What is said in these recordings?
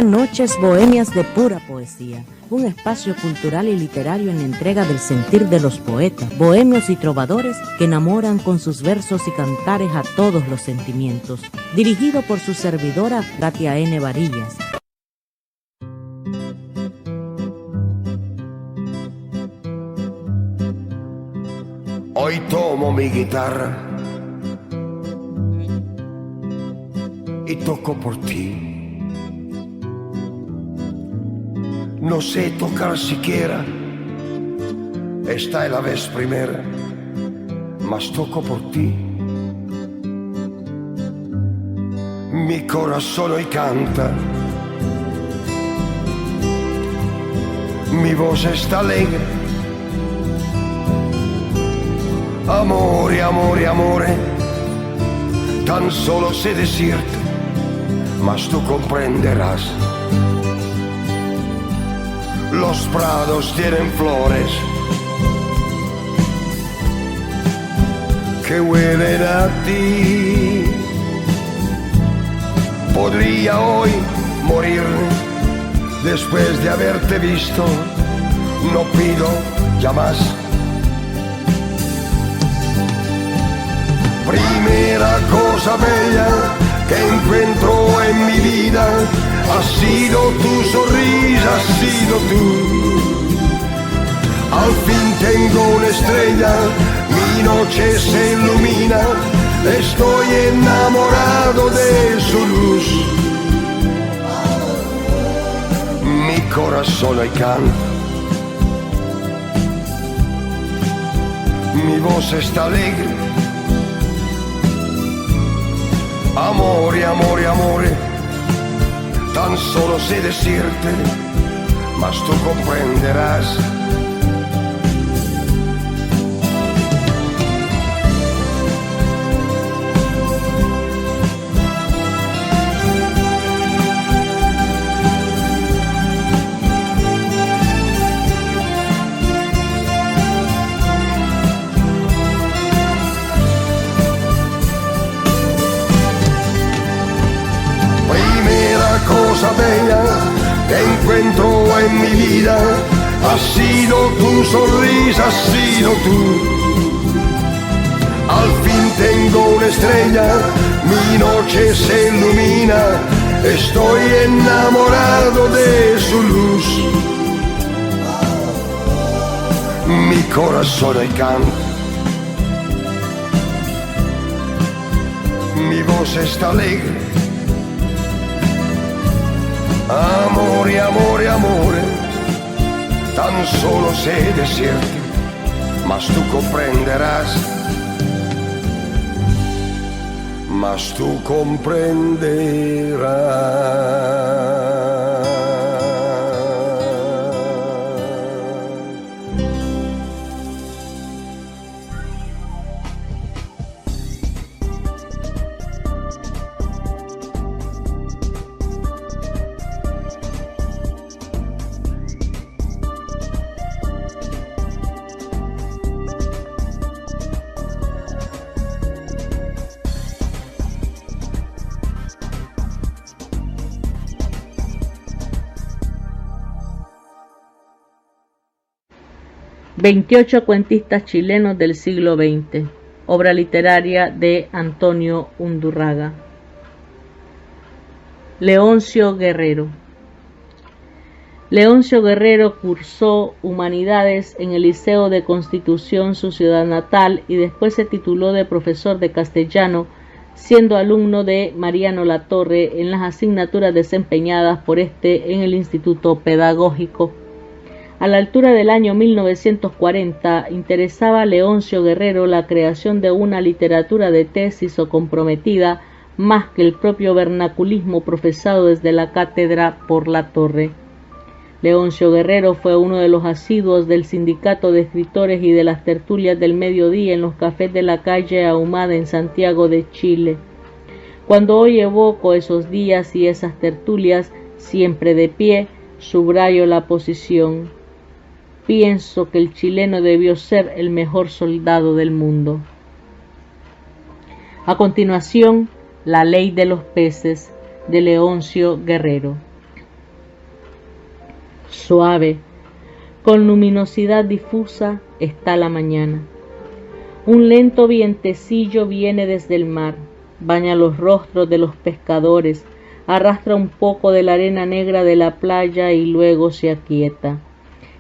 Noches Bohemias de Pura Poesía, un espacio cultural y literario en la entrega del sentir de los poetas, bohemios y trovadores que enamoran con sus versos y cantares a todos los sentimientos. Dirigido por su servidora Katia N. Varillas. Hoy tomo mi guitarra y toco por ti. No sé tocar siquiera, esta es la vez primera, mas toco por ti. Mi corazón hoy canta, mi voz está alegre. Amore, amore, amore, tan solo sé decirte, mas tú comprenderás. Los prados tienen flores que huelen a ti. Podría hoy morirme después de haberte visto, no pido ya más. Primera cosa bella que encuentro en mi vida ha sido tu sonrisa, has sido tú. Al fin tengo una estrella, mi noche se ilumina, estoy enamorado de su luz. Mi corazón hoy canta, mi voz está alegre. Amore, amore, amore, tan solo sé decirte, mas tú comprenderás. Cosa bella que encuentro en mi vida ha sido tu sonrisa, has sido tú. Al fin tengo una estrella, mi noche se ilumina, estoy enamorado de su luz. Mi corazón hoy canta, mi voz está alegre. Amore, amore, amore, tan solo sé decirte, mas tú comprenderás, mas tú comprenderás. 28 cuentistas chilenos del siglo XX, obra literaria de Antonio Undurraga. Leoncio Guerrero. Leoncio Guerrero cursó Humanidades en el Liceo de Constitución, su ciudad natal, y después se tituló de profesor de castellano, siendo alumno de Mariano Latorre en las asignaturas desempeñadas por este en el Instituto Pedagógico. A la altura del año 1940, interesaba a Leoncio Guerrero la creación de una literatura de tesis o comprometida más que el propio vernaculismo profesado desde la cátedra por Latorre. Leoncio Guerrero fue uno de los asiduos del Sindicato de Escritores y de las tertulias del mediodía en los cafés de la calle Ahumada en Santiago de Chile. Cuando hoy evoco esos días y esas tertulias, siempre de pie, subrayo la posición. Pienso que el chileno debió ser el mejor soldado del mundo. A continuación, La ley de los peces, de Leoncio Guerrero. Suave, con luminosidad difusa, está la mañana. Un lento vientecillo viene desde el mar, baña los rostros de los pescadores, arrastra un poco de la arena negra de la playa y luego se aquieta.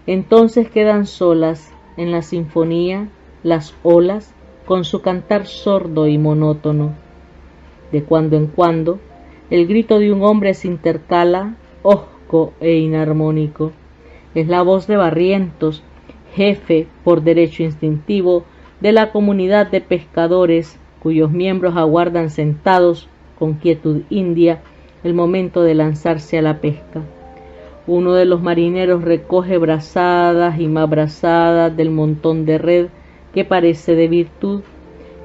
Entonces quedan solas en la sinfonía las olas con su cantar sordo y monótono. De cuando en cuando, el grito de un hombre se intercala, hosco e inarmónico. Es la voz de Barrientos, jefe, por derecho instintivo, de la comunidad de pescadores, cuyos miembros aguardan sentados, con quietud india, el momento de lanzarse a la pesca. Uno de los marineros recoge brazadas y más brazadas del montón de red que parece de virtud,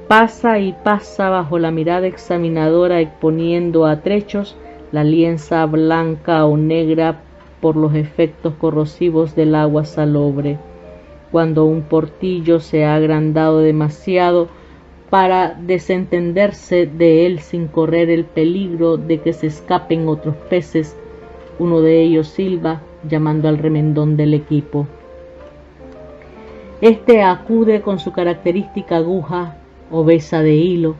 pasa y pasa bajo la mirada examinadora exponiendo a trechos la lienza blanca o negra por los efectos corrosivos del agua salobre. Cuando un portillo se ha agrandado demasiado para desentenderse de él sin correr el peligro de que se escapen otros peces, uno de ellos silba llamando al remendón del equipo. Este acude con su característica aguja obesa de hilo,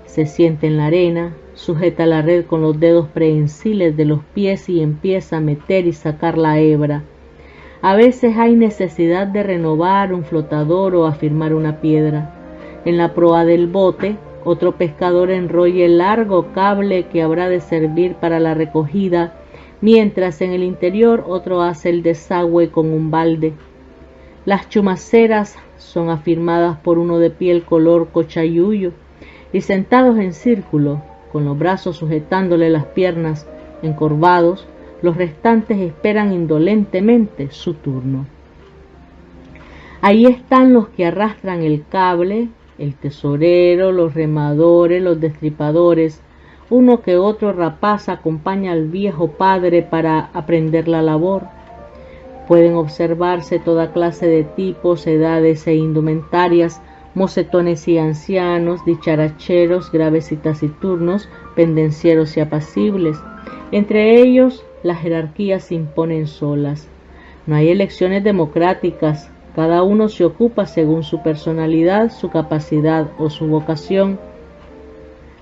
se sienta en la arena, sujeta la red con los dedos prehensiles de los pies y empieza a meter y sacar la hebra. A veces hay necesidad de renovar un flotador o afirmar una piedra. En la proa del bote, otro pescador enrolla el largo cable que habrá de servir para la recogida, mientras en el interior otro hace el desagüe con un balde. Las chumaceras son afirmadas por uno de piel color cochayuyo y sentados en círculo, con los brazos sujetándole las piernas, encorvados, los restantes esperan indolentemente su turno. Ahí están los que arrastran el cable, el tesorero, los remadores, los destripadores. Uno que otro rapaz acompaña al viejo padre para aprender la labor. Pueden observarse toda clase de tipos, edades e indumentarias, mocetones y ancianos, dicharacheros, graves y taciturnos, pendencieros y apacibles. Entre ellos, las jerarquías se imponen solas. No hay elecciones democráticas, cada uno se ocupa según su personalidad, su capacidad o su vocación.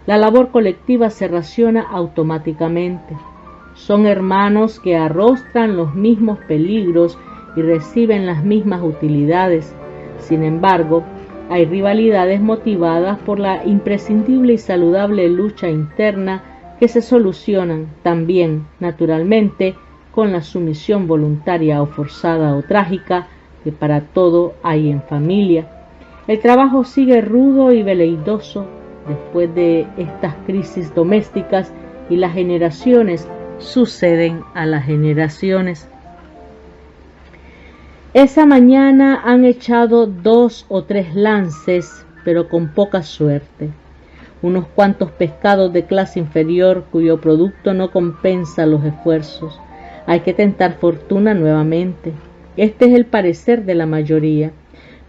La labor colectiva se raciona automáticamente. Son hermanos que arrostran los mismos peligros y reciben las mismas utilidades. Sin embargo, hay rivalidades motivadas por la imprescindible y saludable lucha interna que se solucionan también, naturalmente, con la sumisión voluntaria o forzada o trágica que para todo hay en familia. El trabajo sigue rudo y veleidoso después de estas crisis domésticas y las generaciones suceden a las generaciones. Esa mañana han echado 2 o 3 lances, pero con poca suerte. Unos cuantos pescados de clase inferior cuyo producto no compensa los esfuerzos. Hay que tentar fortuna nuevamente. Este es el parecer de la mayoría.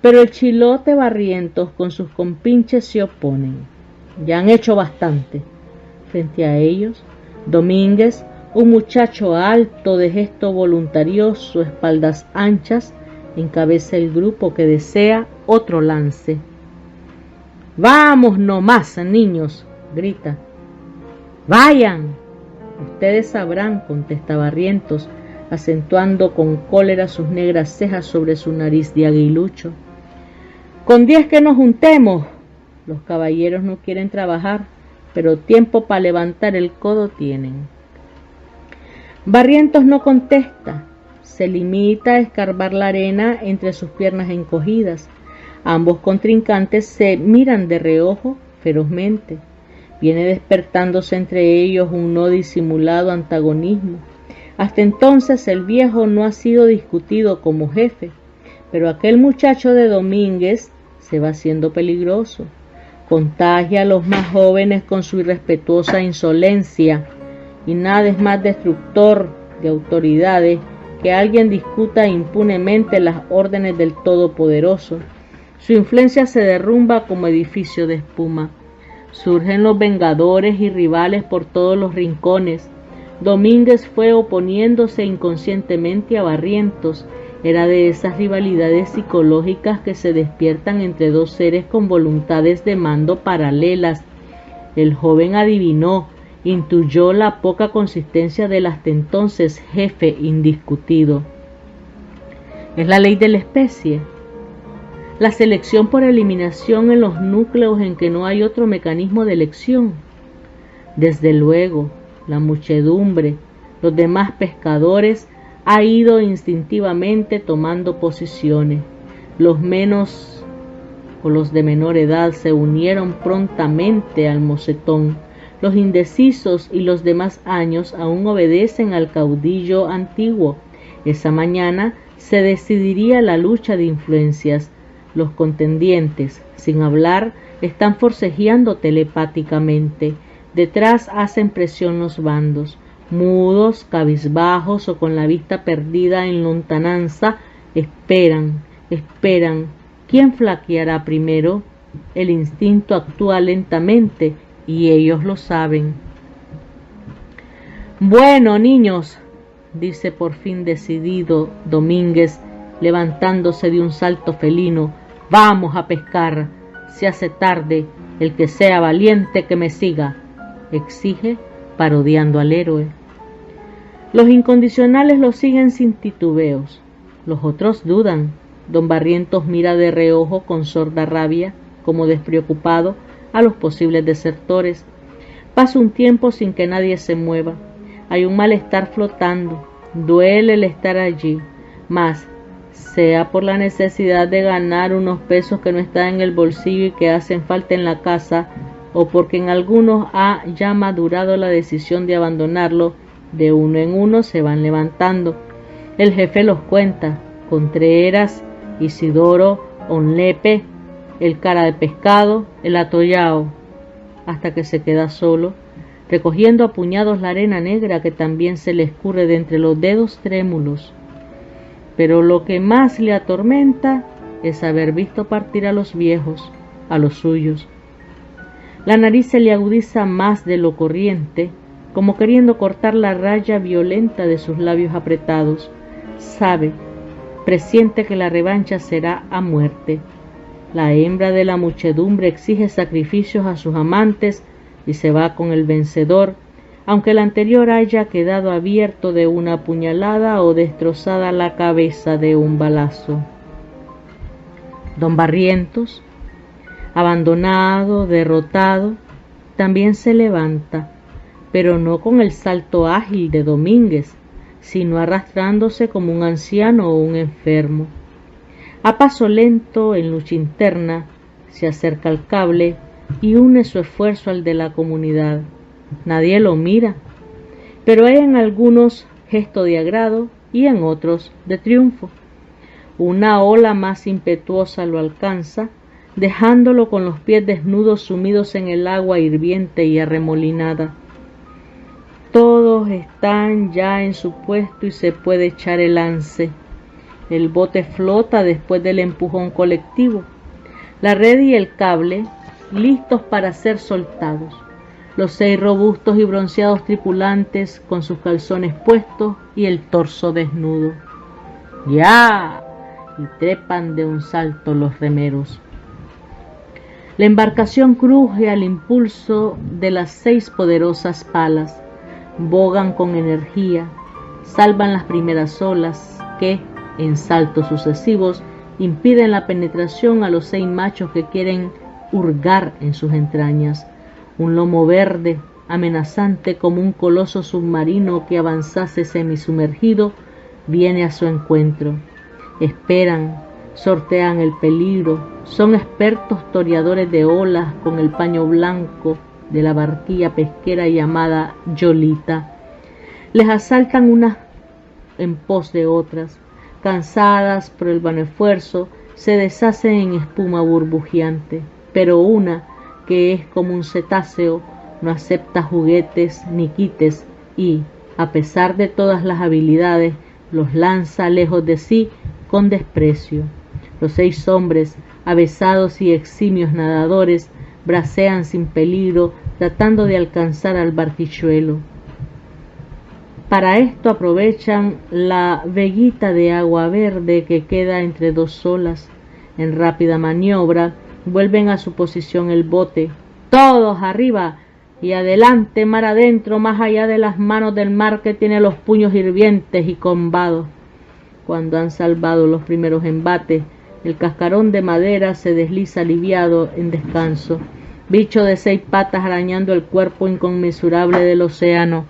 Pero el chilote Barrientos con sus compinches se oponen. Ya han hecho bastante. Frente a ellos, Domínguez, un muchacho alto de gesto voluntarioso, espaldas anchas, encabeza el grupo que desea otro lance. ¡Vamos nomás, niños!, grita. ¡Vayan! Ustedes sabrán, contesta Barrientos, acentuando con cólera sus negras cejas sobre su nariz de aguilucho. Con 10 que nos juntemos. Los caballeros no quieren trabajar, pero tiempo para levantar el codo tienen. Barrientos no contesta, se limita a escarbar la arena entre sus piernas encogidas. Ambos contrincantes se miran de reojo ferozmente. Viene despertándose entre ellos un no disimulado antagonismo. Hasta entonces el viejo no ha sido discutido como jefe, pero aquel muchacho de Domínguez se va haciendo peligroso. Contagia a los más jóvenes con su irrespetuosa insolencia, y nada es más destructor de autoridades que alguien discuta impunemente las órdenes del Todopoderoso. Su influencia se derrumba como edificio de espuma. Surgen los vengadores y rivales por todos los rincones. Domínguez fue oponiéndose inconscientemente a Barrientos. Era de esas rivalidades psicológicas que se despiertan entre dos seres con voluntades de mando paralelas. El joven adivinó, intuyó la poca consistencia del hasta entonces jefe indiscutido. Es la ley de la especie. La selección por eliminación en los núcleos en que no hay otro mecanismo de elección. Desde luego, la muchedumbre, los demás pescadores, ha ido instintivamente tomando posiciones. Los menos o los de menor edad se unieron prontamente al mocetón. Los indecisos y los de más años aún obedecen al caudillo antiguo. Esa mañana se decidiría la lucha de influencias. Los contendientes, sin hablar, están forcejeando telepáticamente. Detrás hacen presión los bandos. Mudos, cabizbajos o con la vista perdida en lontananza, esperan. ¿Quién flaqueará primero? El instinto actúa lentamente y ellos lo saben. Bueno, niños, dice por fin decidido Domínguez, levantándose de un salto felino, vamos a pescar. Se hace tarde, el que sea valiente que me siga, exige, parodiando al héroe. Los incondicionales lo siguen sin titubeos. Los otros dudan. Don Barrientos mira de reojo con sorda rabia, como despreocupado, a los posibles desertores. Pasa un tiempo sin que nadie se mueva. Hay un malestar flotando. Duele el estar allí, mas, sea por la necesidad de ganar unos pesos que no están en el bolsillo y que hacen falta en la casa, o porque en algunos ha ya madurado la decisión de abandonarlo, de uno en uno se van levantando. El jefe los cuenta: Contreras, Isidoro, Onlepe, el cara de pescado, el atollao, hasta que se queda solo, recogiendo a puñados la arena negra que también se le escurre de entre los dedos trémulos. Pero lo que más le atormenta es haber visto partir a los viejos, a los suyos. La nariz se le agudiza más de lo corriente, como queriendo cortar la raya violenta de sus labios apretados. Sabe, presiente que la revancha será a muerte. La hembra de la muchedumbre exige sacrificios a sus amantes y se va con el vencedor, aunque el anterior haya quedado abierto de una puñalada o destrozada la cabeza de un balazo. Don Barrientos, abandonado, derrotado, también se levanta, pero no con el salto ágil de Domínguez, sino arrastrándose como un anciano o un enfermo. A paso lento, en lucha interna, se acerca al cable y une su esfuerzo al de la comunidad. Nadie lo mira, pero hay en algunos gesto de agrado y en otros de triunfo. Una ola más impetuosa lo alcanza, dejándolo con los pies desnudos sumidos en el agua hirviente y arremolinada. Todos están ya en su puesto y se puede echar el lance. El bote flota después del empujón colectivo. La red y el cable listos para ser soltados. Los 6 robustos y bronceados tripulantes con sus calzones puestos y el torso desnudo. ¡Ya! Y trepan de un salto los remeros. La embarcación cruje al impulso de las 6 poderosas palas. Bogan con energía, salvan las primeras olas que, en saltos sucesivos, impiden la penetración a los 6 machos que quieren hurgar en sus entrañas. Un lomo verde, amenazante como un coloso submarino que avanzase semisumergido, viene a su encuentro. Esperan, sortean el peligro, son expertos toreadores de olas con el paño blanco de la barquilla pesquera llamada Yolita. Les asaltan unas en pos de otras, cansadas por el vano esfuerzo, se deshacen en espuma burbujeante, pero una, que es como un cetáceo, no acepta juguetes ni quites y, a pesar de todas las habilidades, los lanza lejos de sí con desprecio. Los 6 hombres, avesados y eximios nadadores, bracean sin peligro, tratando de alcanzar al barquichuelo. Para esto aprovechan la veguita de agua verde que queda entre dos olas. En rápida maniobra vuelven a su posición el bote. ¡Todos arriba! Y adelante, mar adentro, más allá de las manos del mar que tiene los puños hirvientes y combados. Cuando han salvado los primeros embates, el cascarón de madera se desliza aliviado en descanso, bicho de 6 patas arañando el cuerpo inconmensurable del océano.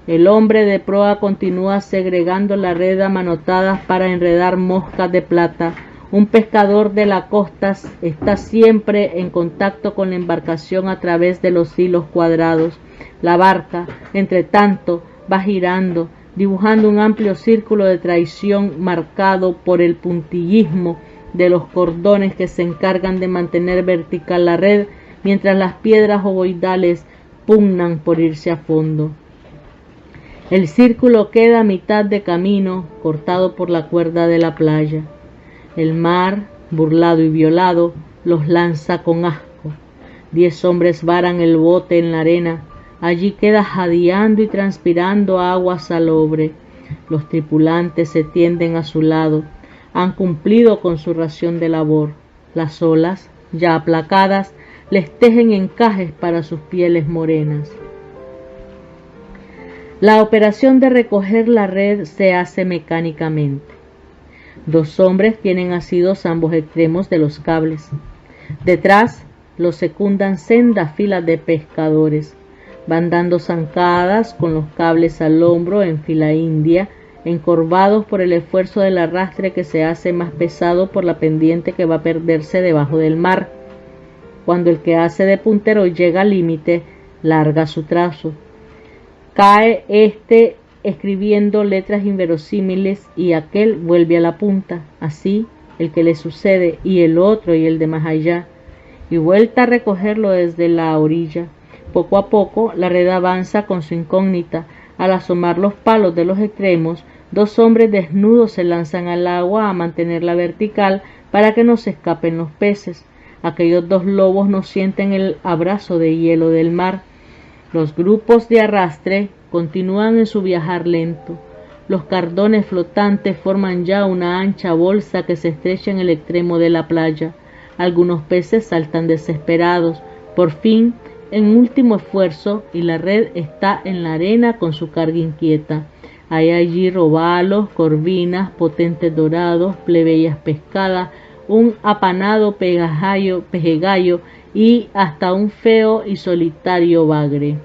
El hombre de proa continúa segregando la red a manotadas para enredar moscas de plata. Un pescador de la costa está siempre en contacto con la embarcación a través de los hilos cuadrados. La barca, entre tanto, va girando, dibujando un amplio círculo de traición marcado por el puntillismo de los cordones que se encargan de mantener vertical la red, mientras las piedras ovoidales pugnan por irse a fondo. El círculo queda a mitad de camino, cortado por la cuerda de la playa. El mar, burlado y violado, los lanza con asco. 10 hombres varan el bote en la arena. Allí queda jadeando y transpirando agua salobre. Los tripulantes se tienden a su lado. Han cumplido con su ración de labor. Las olas, ya aplacadas, les tejen encajes para sus pieles morenas. La operación de recoger la red se hace mecánicamente. 2 hombres tienen asidos ambos extremos de los cables. Detrás los secundan sendas filas de pescadores. Van dando zancadas con los cables al hombro en fila india, encorvados por el esfuerzo del arrastre que se hace más pesado por la pendiente que va a perderse debajo del mar. Cuando el que hace de puntero llega al límite, larga su trazo. Cae este escribiendo letras inverosímiles y aquel vuelve a la punta, así el que le sucede y el otro y el de más allá, y vuelta a recogerlo desde la orilla. Poco a poco la red avanza con su incógnita. Al asomar los palos de los extremos, 2 hombres desnudos se lanzan al agua a mantenerla vertical para que no se escapen los peces. Aquellos 2 lobos no sienten el abrazo de hielo del mar. Los grupos de arrastre continúan en su viajar lento. Los cardones flotantes forman ya una ancha bolsa que se estrecha en el extremo de la playa. Algunos peces saltan desesperados. Por fin, en último esfuerzo, y la red está en la arena con su carga inquieta. Hay allí robalos, corvinas, potentes dorados, plebeyas pescadas, un apanado pejegallo y hasta un feo y solitario bagre.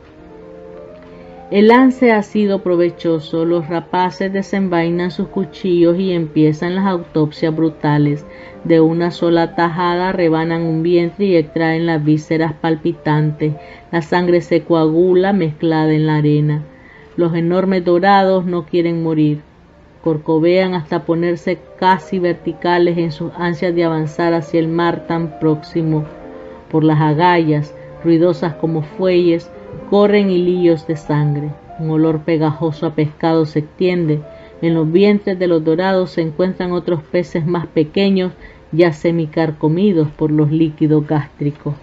El lance ha sido provechoso. Los rapaces desenvainan sus cuchillos y empiezan las autopsias brutales. De una sola tajada rebanan un vientre y extraen las vísceras palpitantes. La sangre se coagula mezclada en la arena. Los enormes dorados no quieren morir. Corcovean hasta ponerse casi verticales en sus ansias de avanzar hacia el mar tan próximo. Por las agallas, ruidosas como fuelles, corren hilillos de sangre. Un olor pegajoso a pescado se extiende. En los vientres de los dorados se encuentran otros peces más pequeños, ya semicarcomidos por los líquidos gástricos.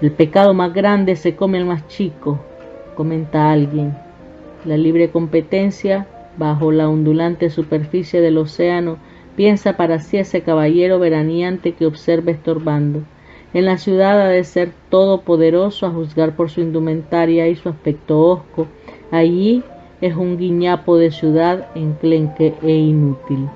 El pecado más grande se come el más chico, comenta alguien. La libre competencia, bajo la ondulante superficie del océano, piensa para sí ese caballero veraneante que observa estorbando. En la ciudad ha de ser todopoderoso a juzgar por su indumentaria y su aspecto hosco. Allí es un guiñapo de ciudad enclenque e inútil.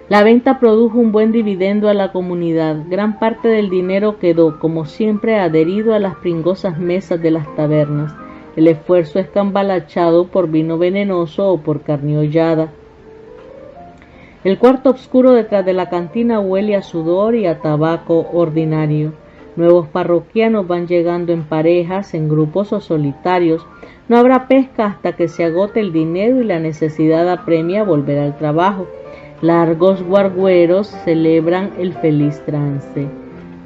La venta produjo un buen dividendo a la comunidad. Gran parte del dinero quedó, como siempre, adherido a las pringosas mesas de las tabernas. El esfuerzo es cambalachado por vino venenoso o por carne hollada. El cuarto oscuro detrás de la cantina huele a sudor y a tabaco ordinario. Nuevos parroquianos van llegando en parejas, en grupos o solitarios. No habrá pesca hasta que se agote el dinero y la necesidad apremia volver al trabajo. Largos guargueros celebran el feliz trance.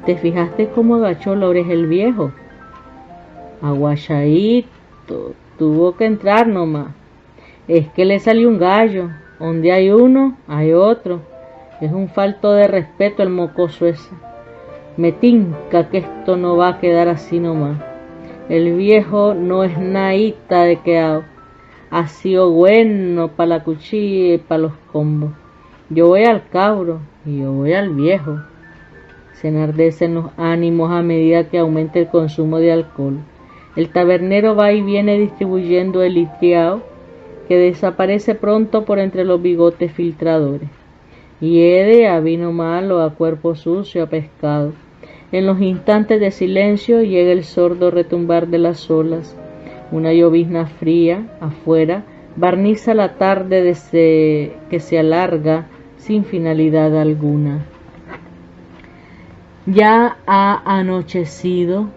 ¿Te fijaste cómo agachó la oreja el viejo? Aguachadito, tuvo que entrar nomás. Es que le salió un gallo. Donde hay uno, hay otro. Es un falto de respeto el mocoso ese. Me tinca que esto no va a quedar así nomás. El viejo no es naíta de queao. Ha sido bueno para la cuchilla y para los combos. Yo voy al cabro y yo voy al viejo. Se enardecen los ánimos a medida que aumenta el consumo de alcohol. El tabernero va y viene distribuyendo el litriao, que desaparece pronto por entre los bigotes filtradores. Hiede a vino malo, a cuerpo sucio, a pescado. En los instantes de silencio llega el sordo retumbar de las olas. Una llovizna fría, afuera, barniza la tarde que se alarga sin finalidad alguna. Ya ha anochecido.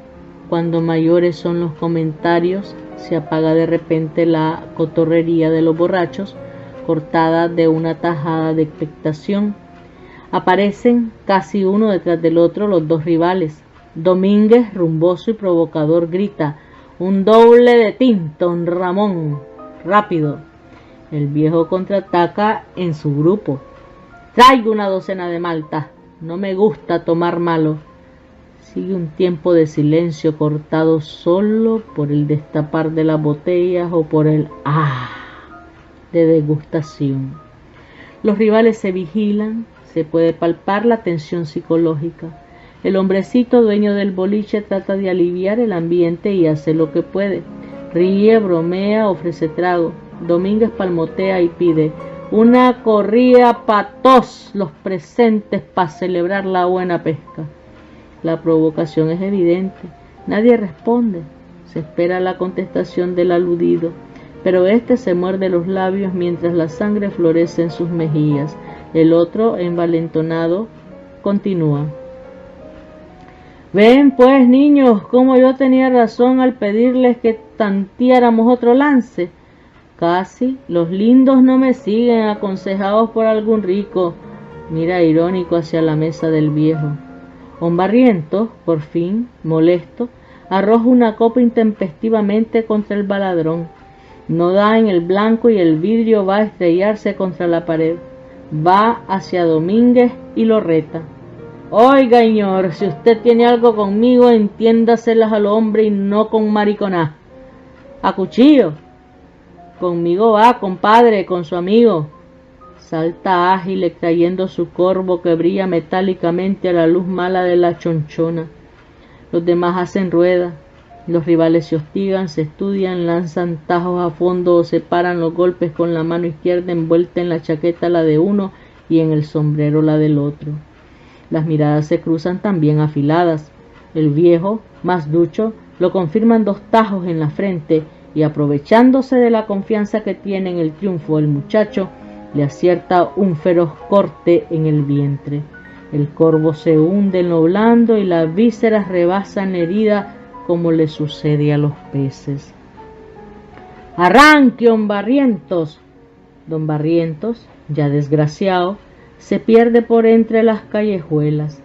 Cuando mayores son los comentarios, se apaga de repente la cotorrería de los borrachos, cortada de una tajada de expectación. Aparecen casi uno detrás del otro los dos rivales. Domínguez, rumboso y provocador, grita: «Un doble de Tinton, Ramón, rápido». El viejo contraataca en su grupo: «Traigo una docena de maltas, no me gusta tomar malo». Sigue un tiempo de silencio cortado solo por el destapar de las botellas o por el ¡ah! De degustación. Los rivales se vigilan, se puede palpar la tensión psicológica. El hombrecito dueño del boliche trata de aliviar el ambiente y hace lo que puede. Ríe, bromea, ofrece trago. Domínguez palmotea y pide: «Una corrida pa' todos los presentes para celebrar la buena pesca». La provocación es evidente. Nadie responde. Se espera la contestación del aludido, pero éste se muerde los labios mientras la sangre florece en sus mejillas. El otro, envalentonado, continúa: «Ven pues, niños, como yo tenía razón al pedirles que tanteáramos otro lance. Casi los lindos no me siguen, aconsejados por algún rico». Mira irónico hacia la mesa del viejo. Barrientos, por fin, molesto, arroja una copa intempestivamente contra el baladrón. No da en el blanco y el vidrio va a estrellarse contra la pared. Va hacia Domínguez y lo reta: «Oiga, señor, si usted tiene algo conmigo, entiéndaselas al hombre y no con mariconá. A cuchillo. Conmigo va, compadre, con su amigo». Salta ágil extrayendo su corvo que brilla metálicamente a la luz mala de la chonchona. Los demás hacen rueda. Los rivales se hostigan, se estudian, lanzan tajos a fondo o separan los golpes con la mano izquierda envuelta en la chaqueta la de uno y en el sombrero la del otro. Las miradas se cruzan también afiladas. El viejo, más ducho, lo confirman dos tajos en la frente y, aprovechándose de la confianza que tiene en el triunfo del muchacho, le acierta un feroz corte en el vientre. El corvo se hunde en lo blando y las vísceras rebasan la herida como le sucede a los peces. «¡Arranque, don Barrientos!». Don Barrientos, ya desgraciado, se pierde por entre las callejuelas.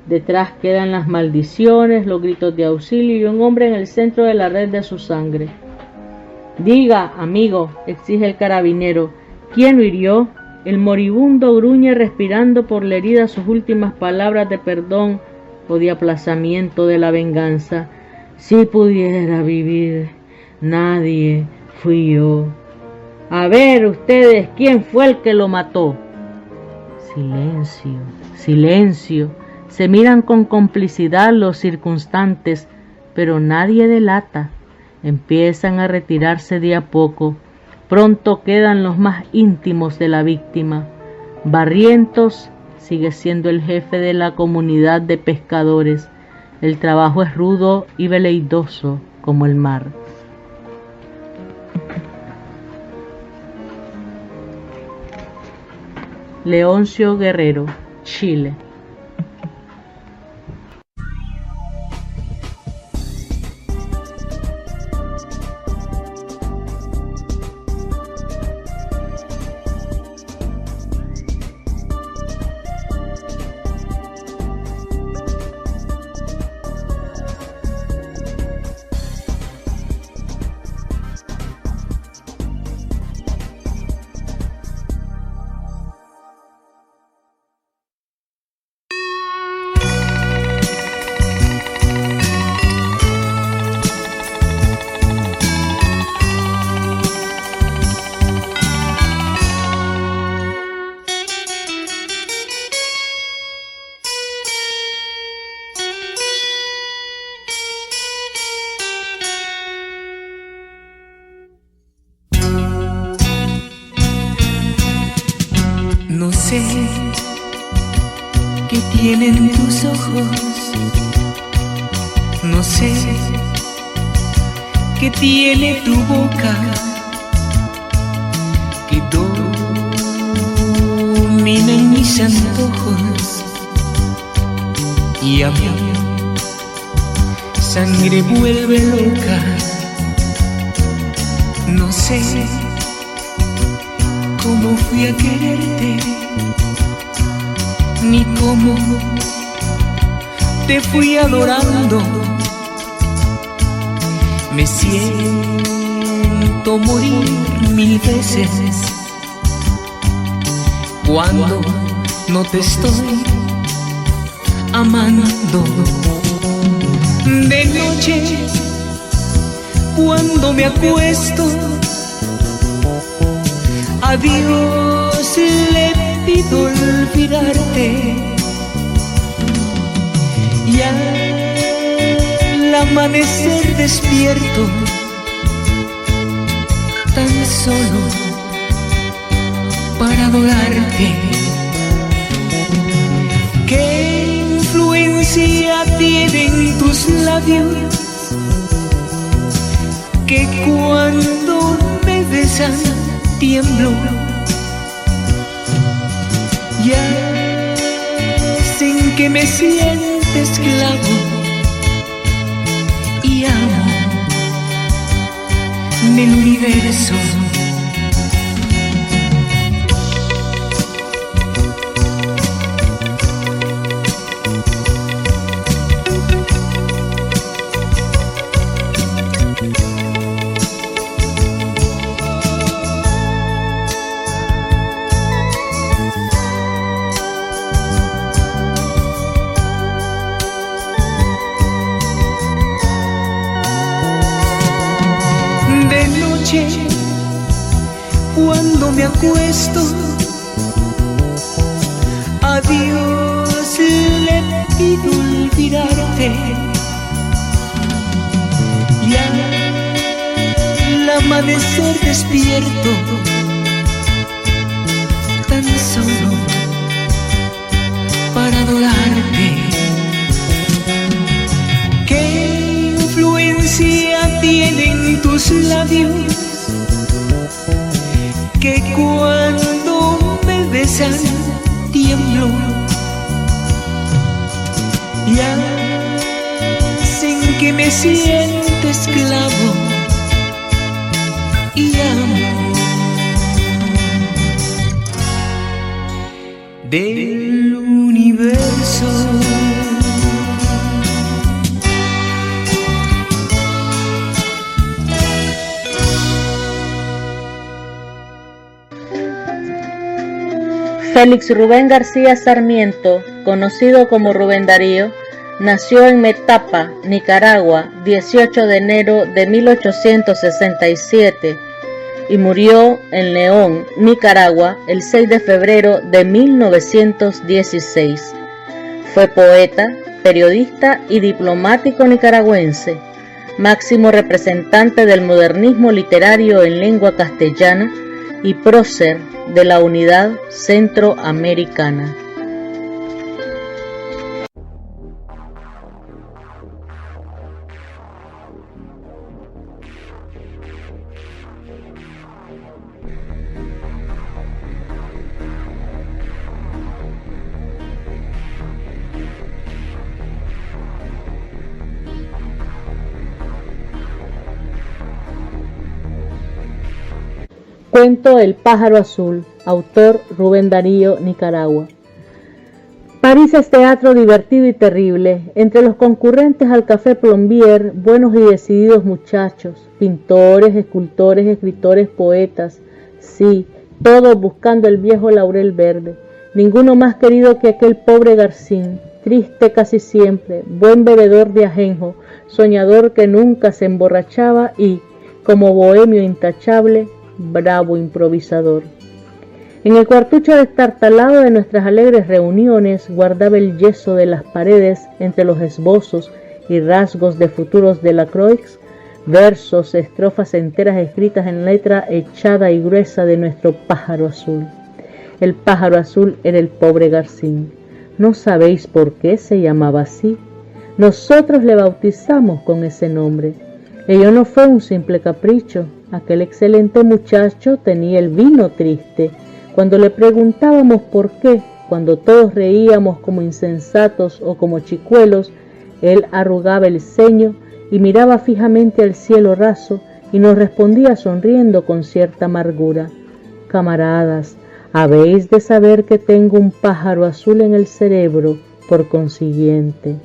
Detrás quedan las maldiciones, los gritos de auxilio y un hombre en el centro de la red de su sangre. «Diga, amigo», exige el carabinero, «¿quién lo hirió?». El moribundo gruñe respirando por la herida sus últimas palabras de perdón o de aplazamiento de la venganza. «Si pudiera vivir, nadie, fui yo». «A ver, ustedes, ¿quién fue el que lo mató?». Silencio, silencio. Se miran con complicidad los circunstantes, pero nadie delata. Empiezan a retirarse de a poco. Pronto quedan los más íntimos de la víctima. Barrientos sigue siendo el jefe de la comunidad de pescadores. El trabajo es rudo y veleidoso como el mar. Leoncio Guerrero, Chile. sé qué tienen tus ojos, no sé qué tiene tu boca, que dominan mis antojos y a mí sangre vuelve loca. No sé cómo fui a quererte, ni cómo te fui adorando. Me siento morir 1000 veces cuando no te estoy amando. De noche, cuando me acuesto, a Dios le pido olvidarte, y al amanecer despierto, tan solo para adorarte. ¿Qué influencia tienen tus labios que cuando me besan tiemblo? Ya hacen que me sienta esclavo y amo del universo. Cuando me acuesto, a Dios le pido olvidarte, y al amanecer despierto, tan solo para adorarte. ¿Qué influencia tienen tus labios que cuando me besan tiemblo? Y hacen que me sienta esclavo y amo del universo. Félix Rubén García Sarmiento, conocido como Rubén Darío, nació en Metapa, Nicaragua, 18 de enero de 1867 y murió en León, Nicaragua, el 6 de febrero de 1916. Fue poeta, periodista y diplomático nicaragüense, máximo representante del modernismo literario en lengua castellana y prócer de la unidad centroamericana. Cuento El pájaro azul, autor Rubén Darío, Nicaragua. París es teatro divertido y terrible. Entre los concurrentes al Café Plombier, buenos y decididos muchachos, pintores, escultores, escritores, poetas, sí, todos buscando el viejo laurel verde. Ninguno más querido que aquel pobre Garcín, triste casi siempre, buen bebedor de ajenjo, soñador que nunca se emborrachaba y, como bohemio intachable, bravo improvisador. En el cuartucho destartalado de nuestras alegres reuniones guardaba el yeso de las paredes entre los esbozos y rasgos de futuros de Lacroix, versos, estrofas enteras escritas en letra echada y gruesa de nuestro pájaro azul. El pájaro azul era el pobre Garcín. No sabéis por qué se llamaba así. Nosotros le bautizamos con ese nombre. Ello no fue un simple capricho. Aquel excelente muchacho tenía el vino triste. Cuando le preguntábamos por qué, cuando todos reíamos como insensatos o como chicuelos, él arrugaba el ceño y miraba fijamente al cielo raso y nos respondía sonriendo con cierta amargura: camaradas, habéis de saber que tengo un pájaro azul en el cerebro, por consiguiente.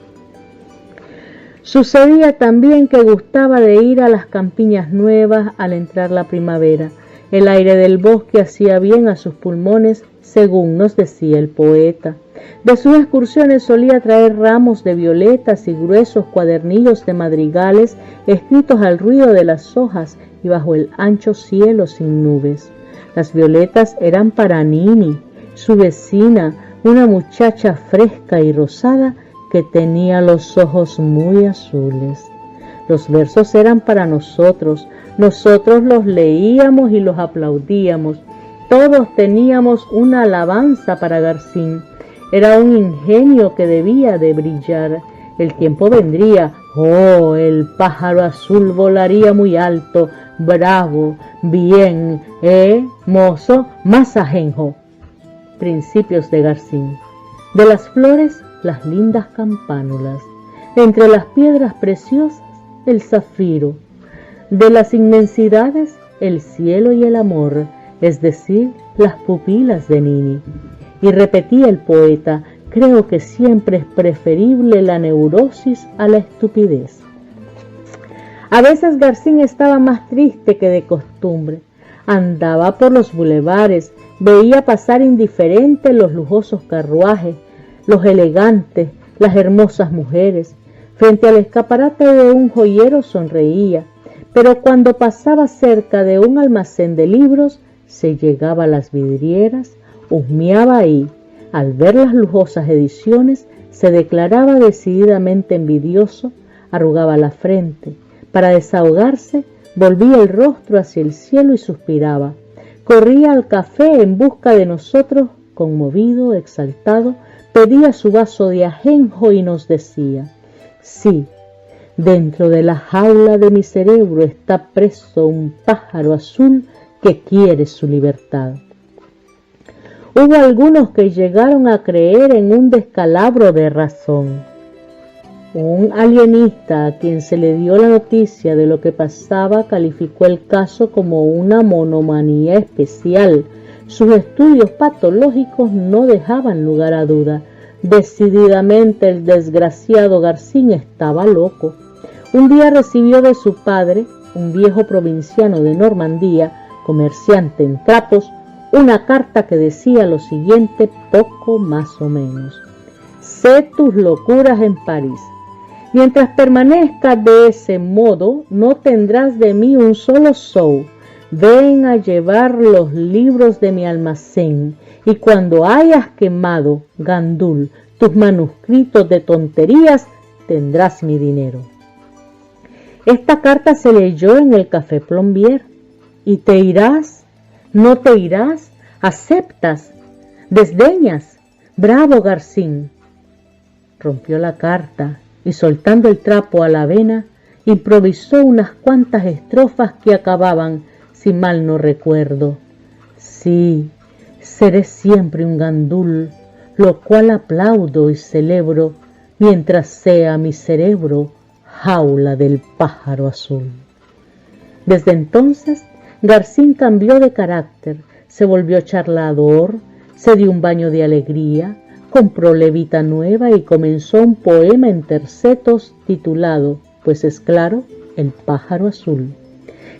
Sucedía también que gustaba de ir a las campiñas nuevas al entrar la primavera. El aire del bosque hacía bien a sus pulmones, según nos decía el poeta. De sus excursiones solía traer ramos de violetas y gruesos cuadernillos de madrigales escritos al ruido de las hojas y bajo el ancho cielo sin nubes. Las violetas eran para Nini, su vecina, una muchacha fresca y rosada que tenía los ojos muy azules. Los versos eran para nosotros los leíamos y los aplaudíamos. Todos teníamos una alabanza para Garcín. Era un ingenio que debía de brillar. El tiempo vendría, el pájaro azul volaría muy alto, bravo, bien, mozo, más ajenjo. Principios de Garcín. De las flores, las lindas campánulas. Entre las piedras preciosas, el zafiro. De las inmensidades, el cielo y el amor, es decir, las pupilas de Nini. Y repetía el poeta: creo que siempre es preferible la neurosis a la estupidez. A veces Garcín estaba más triste que de costumbre. Andaba por los bulevares, veía pasar indiferente los lujosos carruajes, los elegantes, las hermosas mujeres. Frente al escaparate de un joyero sonreía, pero cuando pasaba cerca de un almacén de libros, se llegaba a las vidrieras, husmeaba ahí. Al ver las lujosas ediciones, se declaraba decididamente envidioso, arrugaba la frente. Para desahogarse, volvía el rostro hacia el cielo y suspiraba. Corría al café en busca de nosotros, conmovido, exaltado, pedía su vaso de ajenjo y nos decía: sí, dentro de la jaula de mi cerebro está preso un pájaro azul que quiere su libertad. Hubo algunos que llegaron a creer en un descalabro de razón. Un alienista a quien se le dio la noticia de lo que pasaba calificó el caso como una monomanía especial. Sus estudios patológicos no dejaban lugar a duda. Decididamente el desgraciado Garcín estaba loco. Un día recibió de su padre, un viejo provinciano de Normandía, comerciante en trapos, una carta que decía lo siguiente poco más o menos: sé tus locuras en París. Mientras permanezcas de ese modo, no tendrás de mí un solo sou. Ven a llevar los libros de mi almacén, y cuando hayas quemado, gandul, tus manuscritos de tonterías, tendrás mi dinero. Esta carta se leyó en el Café Plombier. ¿Y te irás? ¿No te irás? ¿Aceptas? ¿Desdeñas? ¡Bravo, Garcín! Rompió la carta y, soltando el trapo a la vena, improvisó unas cuantas estrofas que acababan, si mal no recuerdo: sí, seré siempre un gandul, lo cual aplaudo y celebro, mientras sea mi cerebro jaula del pájaro azul. Desde entonces, Garcín cambió de carácter, se volvió charlador, se dio un baño de alegría, compró levita nueva y comenzó un poema en tercetos titulado, pues es claro, El pájaro azul.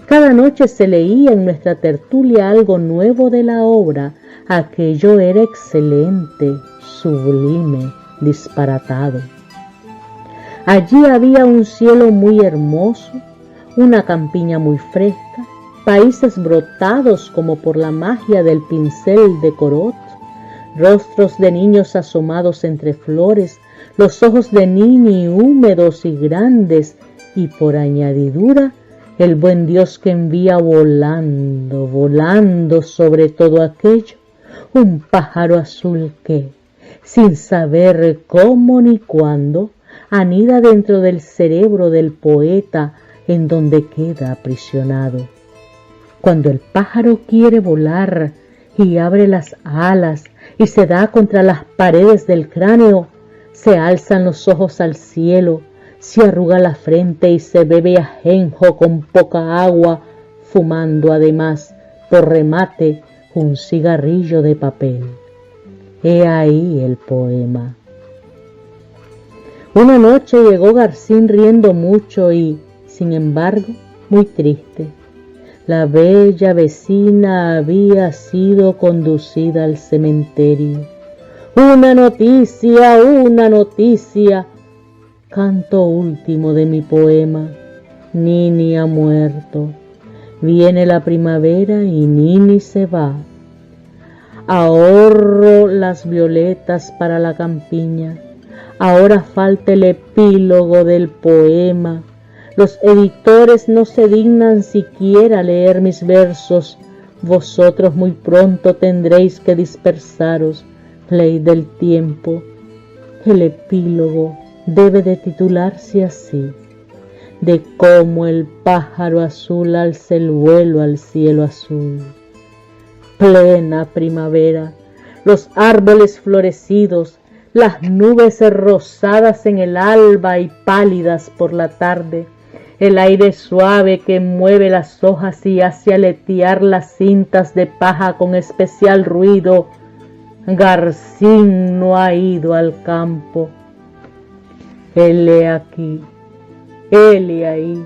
Cada noche se leía en nuestra tertulia algo nuevo de la obra. Aquello era excelente, sublime, disparatado. Allí había un cielo muy hermoso, una campiña muy fresca, países brotados como por la magia del pincel de Corot, rostros de niños asomados entre flores, los ojos de Nini húmedos y grandes, y por añadidura, el buen Dios que envía volando, volando sobre todo aquello, un pájaro azul que, sin saber cómo ni cuándo, anida dentro del cerebro del poeta en donde queda aprisionado. Cuando el pájaro quiere volar y abre las alas y se da contra las paredes del cráneo, se alzan los ojos al cielo, se arruga la frente y se bebe ajenjo con poca agua, fumando además, por remate, un cigarrillo de papel. He ahí el poema. Una noche llegó Garcín riendo mucho y, sin embargo, muy triste. La bella vecina había sido conducida al cementerio. Una noticia, canto último de mi poema. Nini ha muerto. Viene la primavera y Nini se va. Ahorro las violetas para la campiña. Ahora falta el epílogo del poema. Los editores no se dignan siquiera leer mis versos. Vosotros muy pronto tendréis que dispersaros. Ley del tiempo. El epílogo debe de titularse así: de cómo el pájaro azul alza el vuelo al cielo azul. Plena primavera, los árboles florecidos, las nubes rosadas en el alba y pálidas por la tarde, el aire suave que mueve las hojas y hace aletear las cintas de paja con especial ruido. Garcín no ha ido al campo. Hele aquí, hele ahí.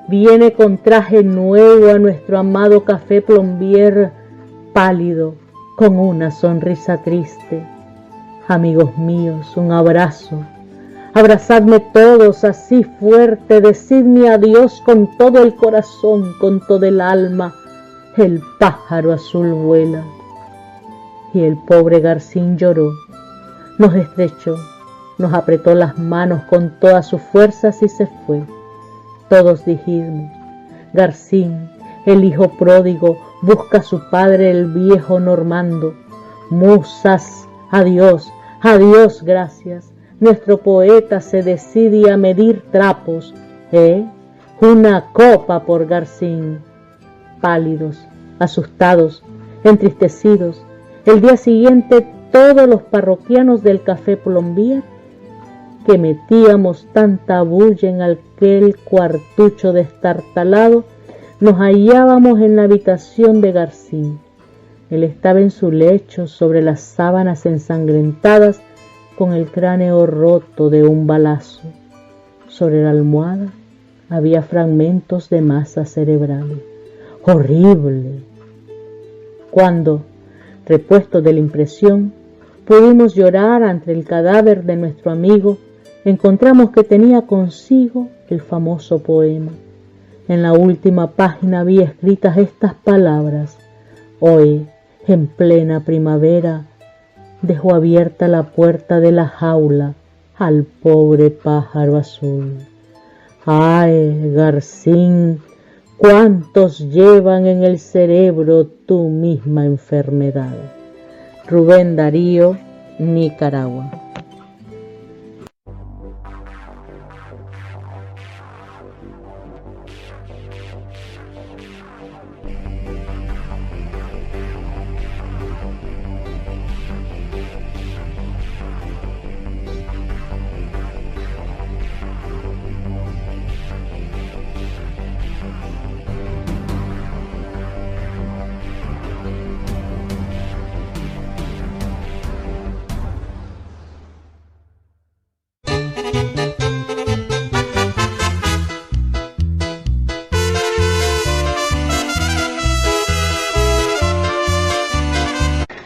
Viene con traje nuevo a nuestro amado Café Plombier, pálido, con una sonrisa triste. Amigos míos, un abrazo. Abrazadme todos así fuerte, decidme adiós con todo el corazón, con todo el alma. El pájaro azul vuela. Y el pobre Garcín lloró, nos estrechó, nos apretó las manos con todas sus fuerzas y se fue. Todos dijimos: Garcín, el hijo pródigo, busca a su padre el viejo Normando. Musas, adiós, adiós, gracias. Nuestro poeta se decide a medir trapos. Una copa por Garcín. Pálidos, asustados, entristecidos, el día siguiente todos los parroquianos del Café Plombier, que metíamos tanta bulla en aquel cuartucho destartalado, nos hallábamos en la habitación de Garcín. Él estaba en su lecho sobre las sábanas ensangrentadas, con el cráneo roto de un balazo. Sobre la almohada había fragmentos de masa cerebral. ¡Horrible! Cuando, repuestos de la impresión, pudimos llorar ante el cadáver de nuestro amigo, encontramos que tenía consigo el famoso poema. En la última página había escritas estas palabras: hoy, en plena primavera, dejó abierta la puerta de la jaula al pobre pájaro azul. ¡Ay, Garcín! ¿Cuántos llevan en el cerebro tu misma enfermedad? Rubén Darío, Nicaragua.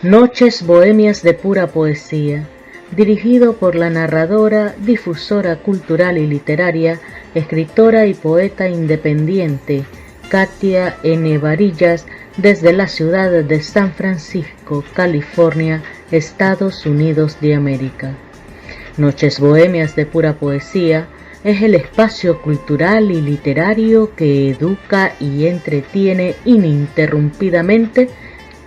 Noches bohemias de pura poesía, dirigido por la narradora, difusora cultural y literaria, escritora y poeta independiente, Katia N. Varillas, desde la ciudad de San Francisco, California, Estados Unidos de América. Noches bohemias de pura poesía es el espacio cultural y literario que educa y entretiene ininterrumpidamente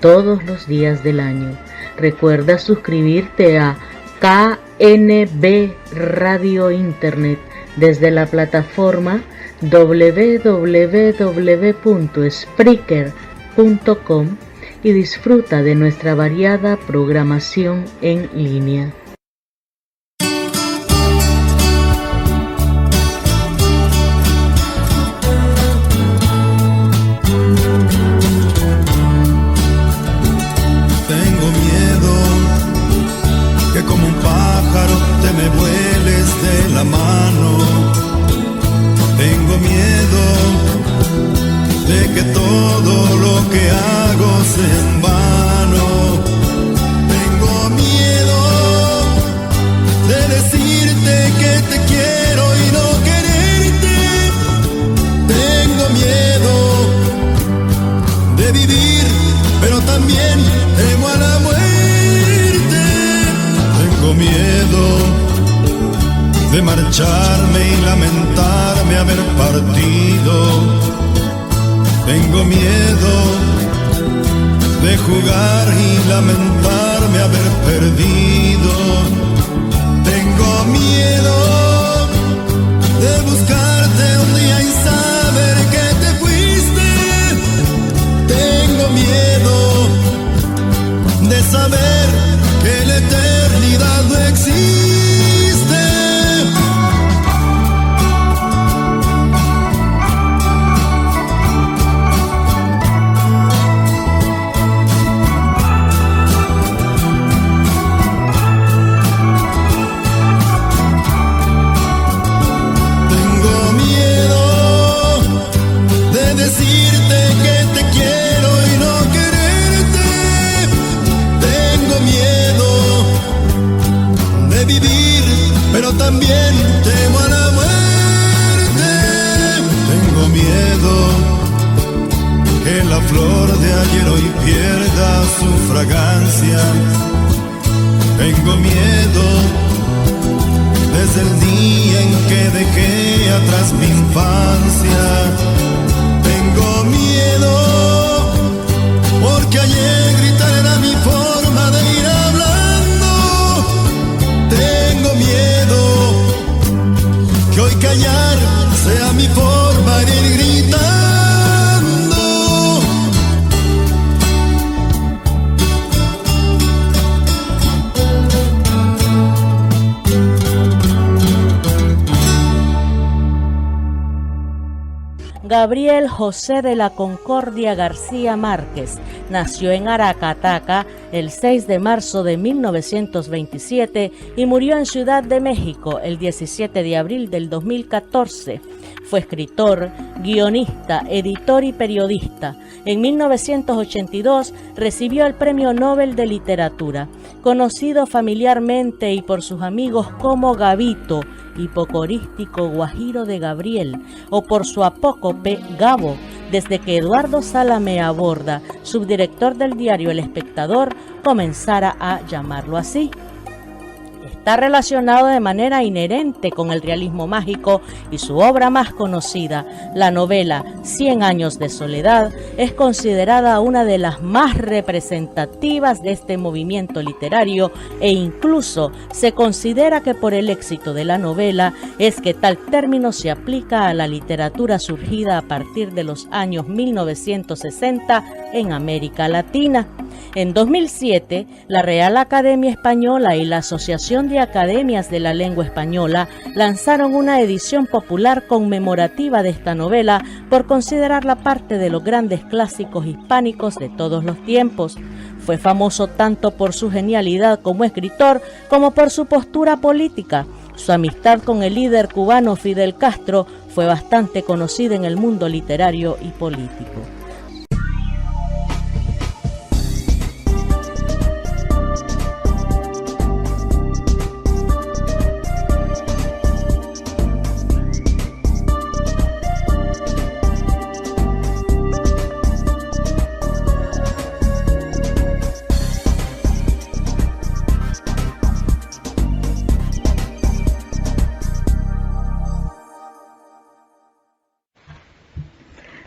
todos los días del año. Recuerda suscribirte a KNB Radio Internet desde la plataforma www.spreaker.com y disfruta de nuestra variada programación en línea. Tengo miedo que como un pájaro te me vueles de la mano. Tengo miedo de que todo lo que hago sea en vano. Tengo miedo de decirte que te quiero y no quererte. Tengo miedo de vivir, pero también temo a la muerte. Tengo miedo de marcharme y lamentarme haber partido. Tengo miedo de jugar y lamentarme haber perdido. Tengo miedo de buscarte un día y saber que te fuiste. Tengo miedo de saber que la eternidad no existe. También temo a la muerte. Tengo miedo que la flor de ayer hoy pierda su fragancia. Tengo miedo desde el día en que dejé atrás mi infancia. Tengo miedo porque ayer gritar era mi forma de ir hablando. Tengo miedo que hoy callar sea mi forma de ir gritando. Gabriel José de la Concordia García Márquez nació en Aracataca el 6 de marzo de 1927 y murió en Ciudad de México el 17 de abril del 2014. Fue escritor, guionista, editor y periodista. En 1982 recibió el Premio Nobel de Literatura, conocido familiarmente y por sus amigos como Gabito, hipocorístico guajiro de Gabriel, o por su apócope Gabo, desde que Eduardo Salamea Borda, subdirector del diario El Espectador, comenzara a llamarlo así. Está relacionado de manera inherente con el realismo mágico y su obra más conocida, la novela 100 años de soledad, es considerada una de las más representativas de este movimiento literario e incluso se considera que por el éxito de la novela es que tal término se aplica a la literatura surgida a partir de los años 1960 en América Latina. En 2007, la Real Academia Española y la Asociación de Academias de la Lengua Española lanzaron una edición popular conmemorativa de esta novela por considerarla parte de los grandes clásicos hispánicos de todos los tiempos. Fue famoso tanto por su genialidad como escritor como por su postura política. Su amistad con el líder cubano Fidel Castro fue bastante conocida en el mundo literario y político.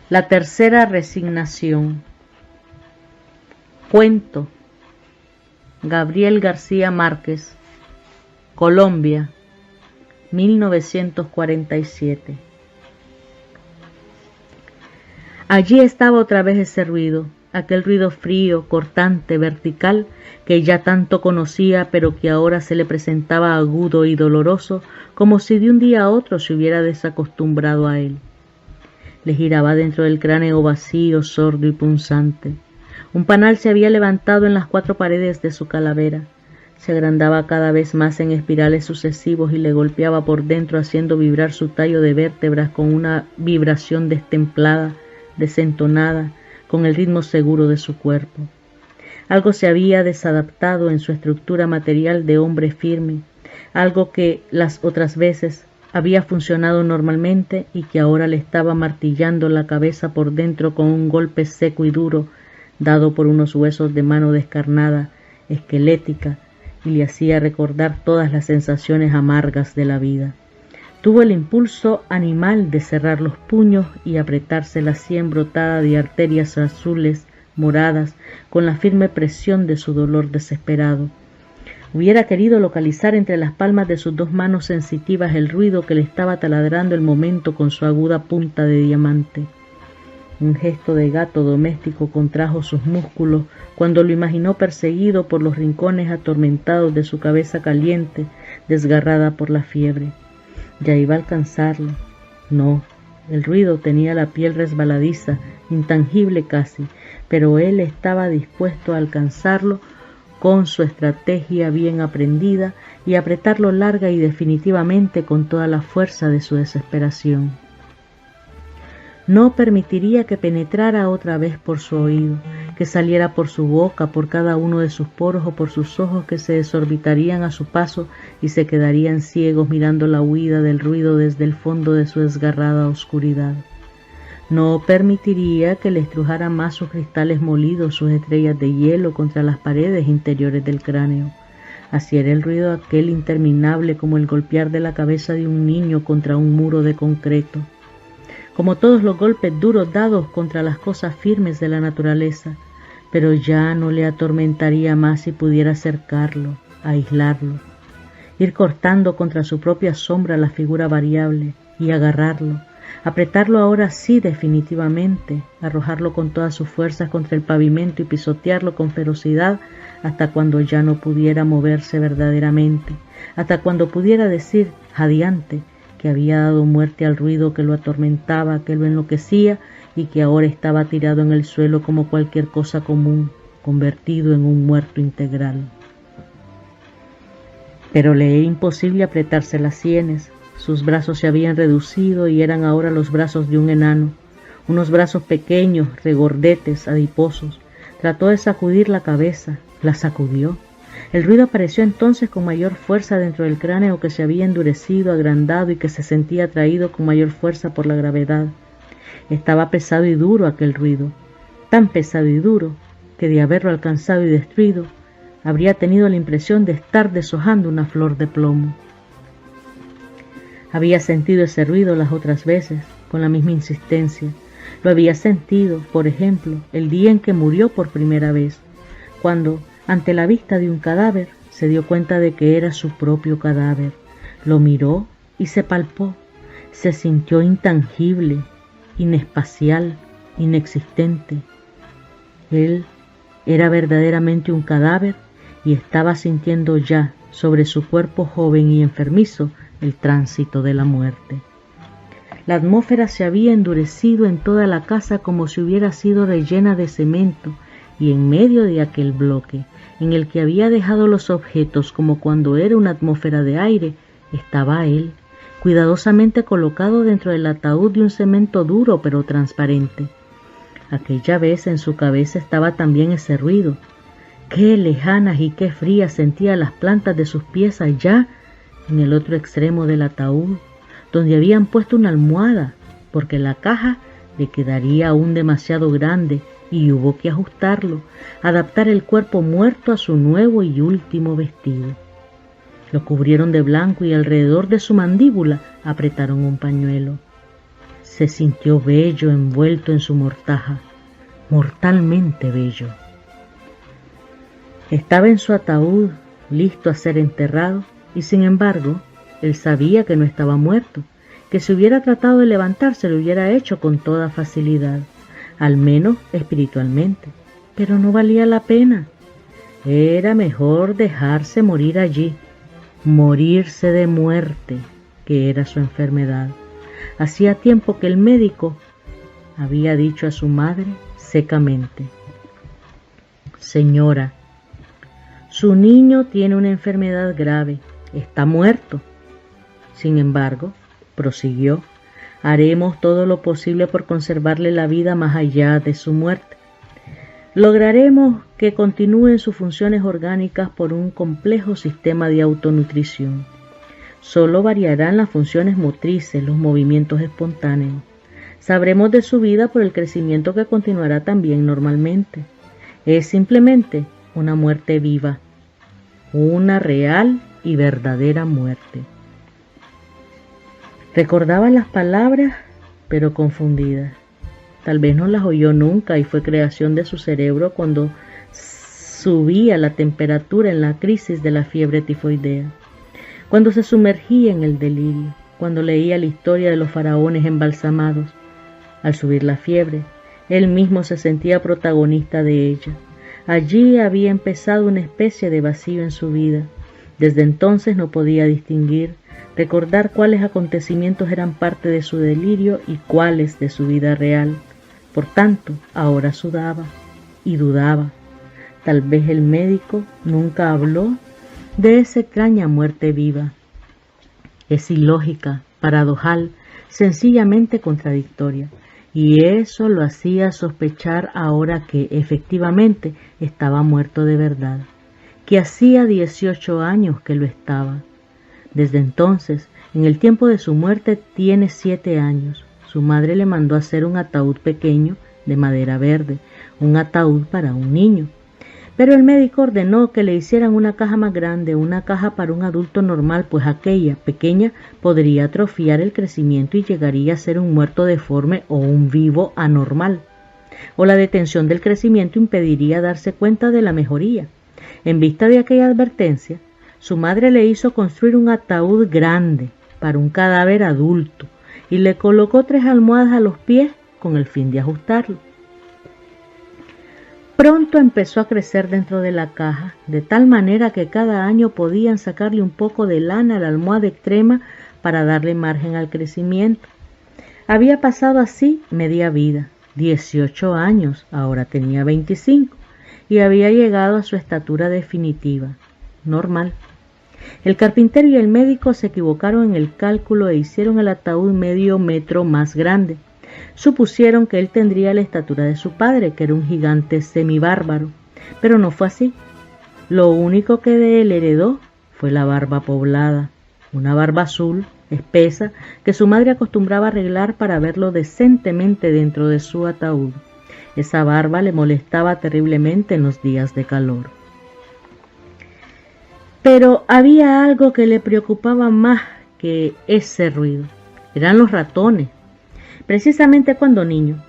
La tercera resignación. Cuento. Gabriel García Márquez, Colombia, 1947. Allí estaba otra vez ese ruido, aquel ruido frío, cortante, vertical, que ya tanto conocía, pero que ahora se le presentaba agudo y doloroso, como si de un día a otro se hubiera desacostumbrado a él. Le giraba dentro del cráneo vacío, sordo y punzante. Un panal se había levantado en las 4 paredes de su calavera. Se agrandaba cada vez más en espirales sucesivos y le golpeaba por dentro, haciendo vibrar su tallo de vértebras con una vibración destemplada, desentonada, con el ritmo seguro de su cuerpo. Algo se había desadaptado en su estructura material de hombre firme, algo que las otras veces había funcionado normalmente y que ahora le estaba martillando la cabeza por dentro con un golpe seco y duro, dado por unos huesos de mano descarnada, esquelética, y le hacía recordar todas las sensaciones amargas de la vida. Tuvo el impulso animal de cerrar los puños y apretarse la sien brotada de arterias azules, moradas, con la firme presión de su dolor desesperado. Hubiera querido localizar entre las palmas de sus 2 manos sensitivas el ruido que le estaba taladrando el momento con su aguda punta de diamante. Un gesto de gato doméstico contrajo sus músculos cuando lo imaginó perseguido por los rincones atormentados de su cabeza caliente, desgarrada por la fiebre. Ya iba a alcanzarlo. No, el ruido tenía la piel resbaladiza, intangible casi, pero él estaba dispuesto a alcanzarlo con su estrategia bien aprendida y apretarlo larga y definitivamente con toda la fuerza de su desesperación. No permitiría que penetrara otra vez por su oído, que saliera por su boca, por cada uno de sus poros o por sus ojos que se desorbitarían a su paso y se quedarían ciegos mirando la huida del ruido desde el fondo de su desgarrada oscuridad. No permitiría que le estrujara más sus cristales molidos, sus estrellas de hielo contra las paredes interiores del cráneo. Así era el ruido aquel interminable como el golpear de la cabeza de un niño contra un muro de concreto, como todos los golpes duros dados contra las cosas firmes de la naturaleza, pero ya no le atormentaría más si pudiera acercarlo, aislarlo, ir cortando contra su propia sombra la figura variable y agarrarlo, apretarlo ahora sí definitivamente, arrojarlo con todas sus fuerzas contra el pavimento y pisotearlo con ferocidad hasta cuando ya no pudiera moverse verdaderamente, hasta cuando pudiera decir, jadeante, que había dado muerte al ruido que lo atormentaba, que lo enloquecía y que ahora estaba tirado en el suelo como cualquier cosa común, convertido en un muerto integral. Pero le era imposible apretarse las sienes. Sus brazos se habían reducido y eran ahora los brazos de un enano, unos brazos pequeños, regordetes, adiposos. Trató de sacudir la cabeza, la sacudió. El ruido apareció entonces con mayor fuerza dentro del cráneo que se había endurecido, agrandado y que se sentía atraído con mayor fuerza por la gravedad. Estaba pesado y duro aquel ruido, tan pesado y duro que de haberlo alcanzado y destruido, habría tenido la impresión de estar deshojando una flor de plomo. Había sentido ese ruido las otras veces, con la misma insistencia. Lo había sentido, por ejemplo, el día en que murió por primera vez, cuando, ante la vista de un cadáver, se dio cuenta de que era su propio cadáver. Lo miró y se palpó. Se sintió intangible, inespacial, inexistente. Él era verdaderamente un cadáver y estaba sintiendo ya, sobre su cuerpo joven y enfermizo, el tránsito de la muerte. La atmósfera se había endurecido en toda la casa como si hubiera sido rellena de cemento, y en medio de aquel bloque, en el que había dejado los objetos como cuando era una atmósfera de aire, estaba él, cuidadosamente colocado dentro del ataúd de un cemento duro pero transparente. Aquella vez en su cabeza estaba también ese ruido. Qué lejanas y qué frías sentía las plantas de sus pies allá, en el otro extremo del ataúd, donde habían puesto una almohada, porque la caja le quedaría aún demasiado grande y hubo que ajustarlo, adaptar el cuerpo muerto a su nuevo y último vestido. Lo cubrieron de blanco y alrededor de su mandíbula apretaron un pañuelo. Se sintió bello envuelto en su mortaja, mortalmente bello. Estaba en su ataúd, listo a ser enterrado, y sin embargo, él sabía que no estaba muerto, que si hubiera tratado de levantarse lo hubiera hecho con toda facilidad, al menos espiritualmente, pero no valía la pena. Era mejor dejarse morir allí, morirse de muerte, que era su enfermedad. Hacía tiempo que el médico había dicho a su madre secamente: «Señora, su niño tiene una enfermedad grave, está muerto». Sin embargo, prosiguió, «haremos todo lo posible por conservarle la vida más allá de su muerte. Lograremos que continúen sus funciones orgánicas por un complejo sistema de autonutrición. Solo variarán las funciones motrices, los movimientos espontáneos. Sabremos de su vida por el crecimiento que continuará también normalmente. Es simplemente una muerte viva, una real y verdadera muerte». Recordaba las palabras, pero confundidas. Tal vez no las oyó nunca y fue creación de su cerebro cuando subía la temperatura en la crisis de la fiebre tifoidea, cuando se sumergía en el delirio, cuando leía la historia de los faraones embalsamados. Al subir la fiebre, él mismo se sentía protagonista de ella. Allí había empezado una especie de vacío en su vida. Desde entonces no podía distinguir, recordar cuáles acontecimientos eran parte de su delirio y cuáles de su vida real. Por tanto, ahora sudaba y dudaba. Tal vez el médico nunca habló de esa extraña muerte viva. Es ilógica, paradojal, sencillamente contradictoria, y eso lo hacía sospechar ahora que efectivamente estaba muerto de verdad, que hacía 18 años que lo estaba. Desde entonces, en el tiempo de su muerte, tiene 7 años. Su madre le mandó hacer un ataúd pequeño de madera verde, un ataúd para un niño. Pero el médico ordenó que le hicieran una caja más grande, una caja para un adulto normal, pues aquella pequeña podría atrofiar el crecimiento y llegaría a ser un muerto deforme o un vivo anormal. O la detención del crecimiento impediría darse cuenta de la mejoría. En vista de aquella advertencia, su madre le hizo construir un ataúd grande para un cadáver adulto y le colocó 3 almohadas a los pies con el fin de ajustarlo. Pronto empezó a crecer dentro de la caja, de tal manera que cada año podían sacarle un poco de lana a la almohada extrema para darle margen al crecimiento. Había pasado así media vida, 18 años, ahora tenía 25, y había llegado a su estatura definitiva, normal. El carpintero y el médico se equivocaron en el cálculo e hicieron el ataúd medio metro más grande. Supusieron que él tendría la estatura de su padre, que era un gigante semibárbaro, pero no fue así. Lo único que de él heredó fue la barba poblada, una barba azul, espesa, que su madre acostumbraba arreglar para verlo decentemente dentro de su ataúd. Esa barba le molestaba terriblemente en los días de calor. Pero había algo que le preocupaba más que ese ruido. Eran los ratones. Precisamente cuando niño,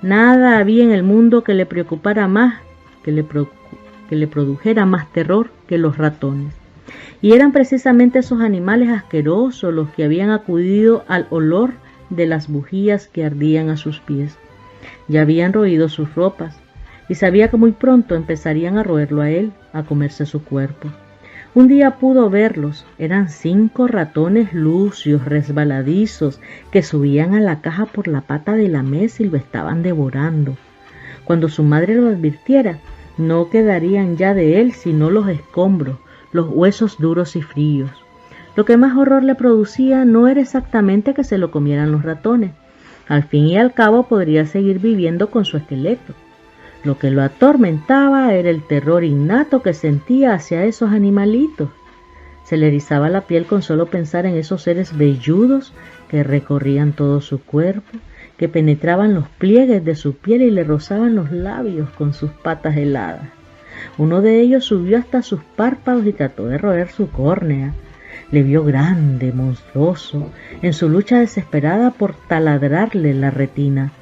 nada había en el mundo que le preocupara más, que le produjera más terror que los ratones. Y eran precisamente esos animales asquerosos los que habían acudido al olor de las bujías que ardían a sus pies. Ya habían roído sus ropas y sabía que muy pronto empezarían a roerlo a él, a comerse su cuerpo. Un día pudo verlos, eran 5 ratones lucios, resbaladizos, que subían a la caja por la pata de la mesa y lo estaban devorando. Cuando su madre lo advirtiera, no quedarían ya de él sino los escombros, los huesos duros y fríos. Lo que más horror le producía no era exactamente que se lo comieran los ratones. Al fin y al cabo podría seguir viviendo con su esqueleto. Lo que lo atormentaba era el terror innato que sentía hacia esos animalitos. Se le erizaba la piel con solo pensar en esos seres velludos que recorrían todo su cuerpo, que penetraban los pliegues de su piel y le rozaban los labios con sus patas heladas. Uno de ellos subió hasta sus párpados y trató de roer su córnea. Le vio grande, monstruoso, en su lucha desesperada por taladrarle la retina.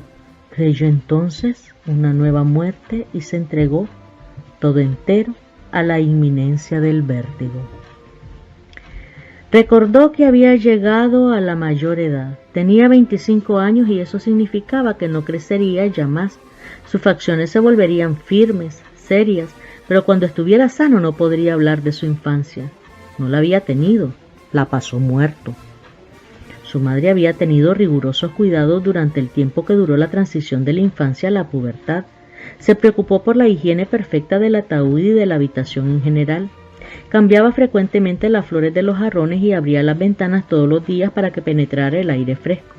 Creyó entonces una nueva muerte y se entregó todo entero a la inminencia del vértigo. Recordó que había llegado a la mayor edad. Tenía 25 años y eso significaba que no crecería ya más. Sus facciones se volverían firmes, serias, pero cuando estuviera sano no podría hablar de su infancia. No la había tenido, la pasó muerto. Su madre había tenido rigurosos cuidados durante el tiempo que duró la transición de la infancia a la pubertad. Se preocupó por la higiene perfecta del ataúd y de la habitación en general. Cambiaba frecuentemente las flores de los jarrones y abría las ventanas todos los días para que penetrara el aire fresco.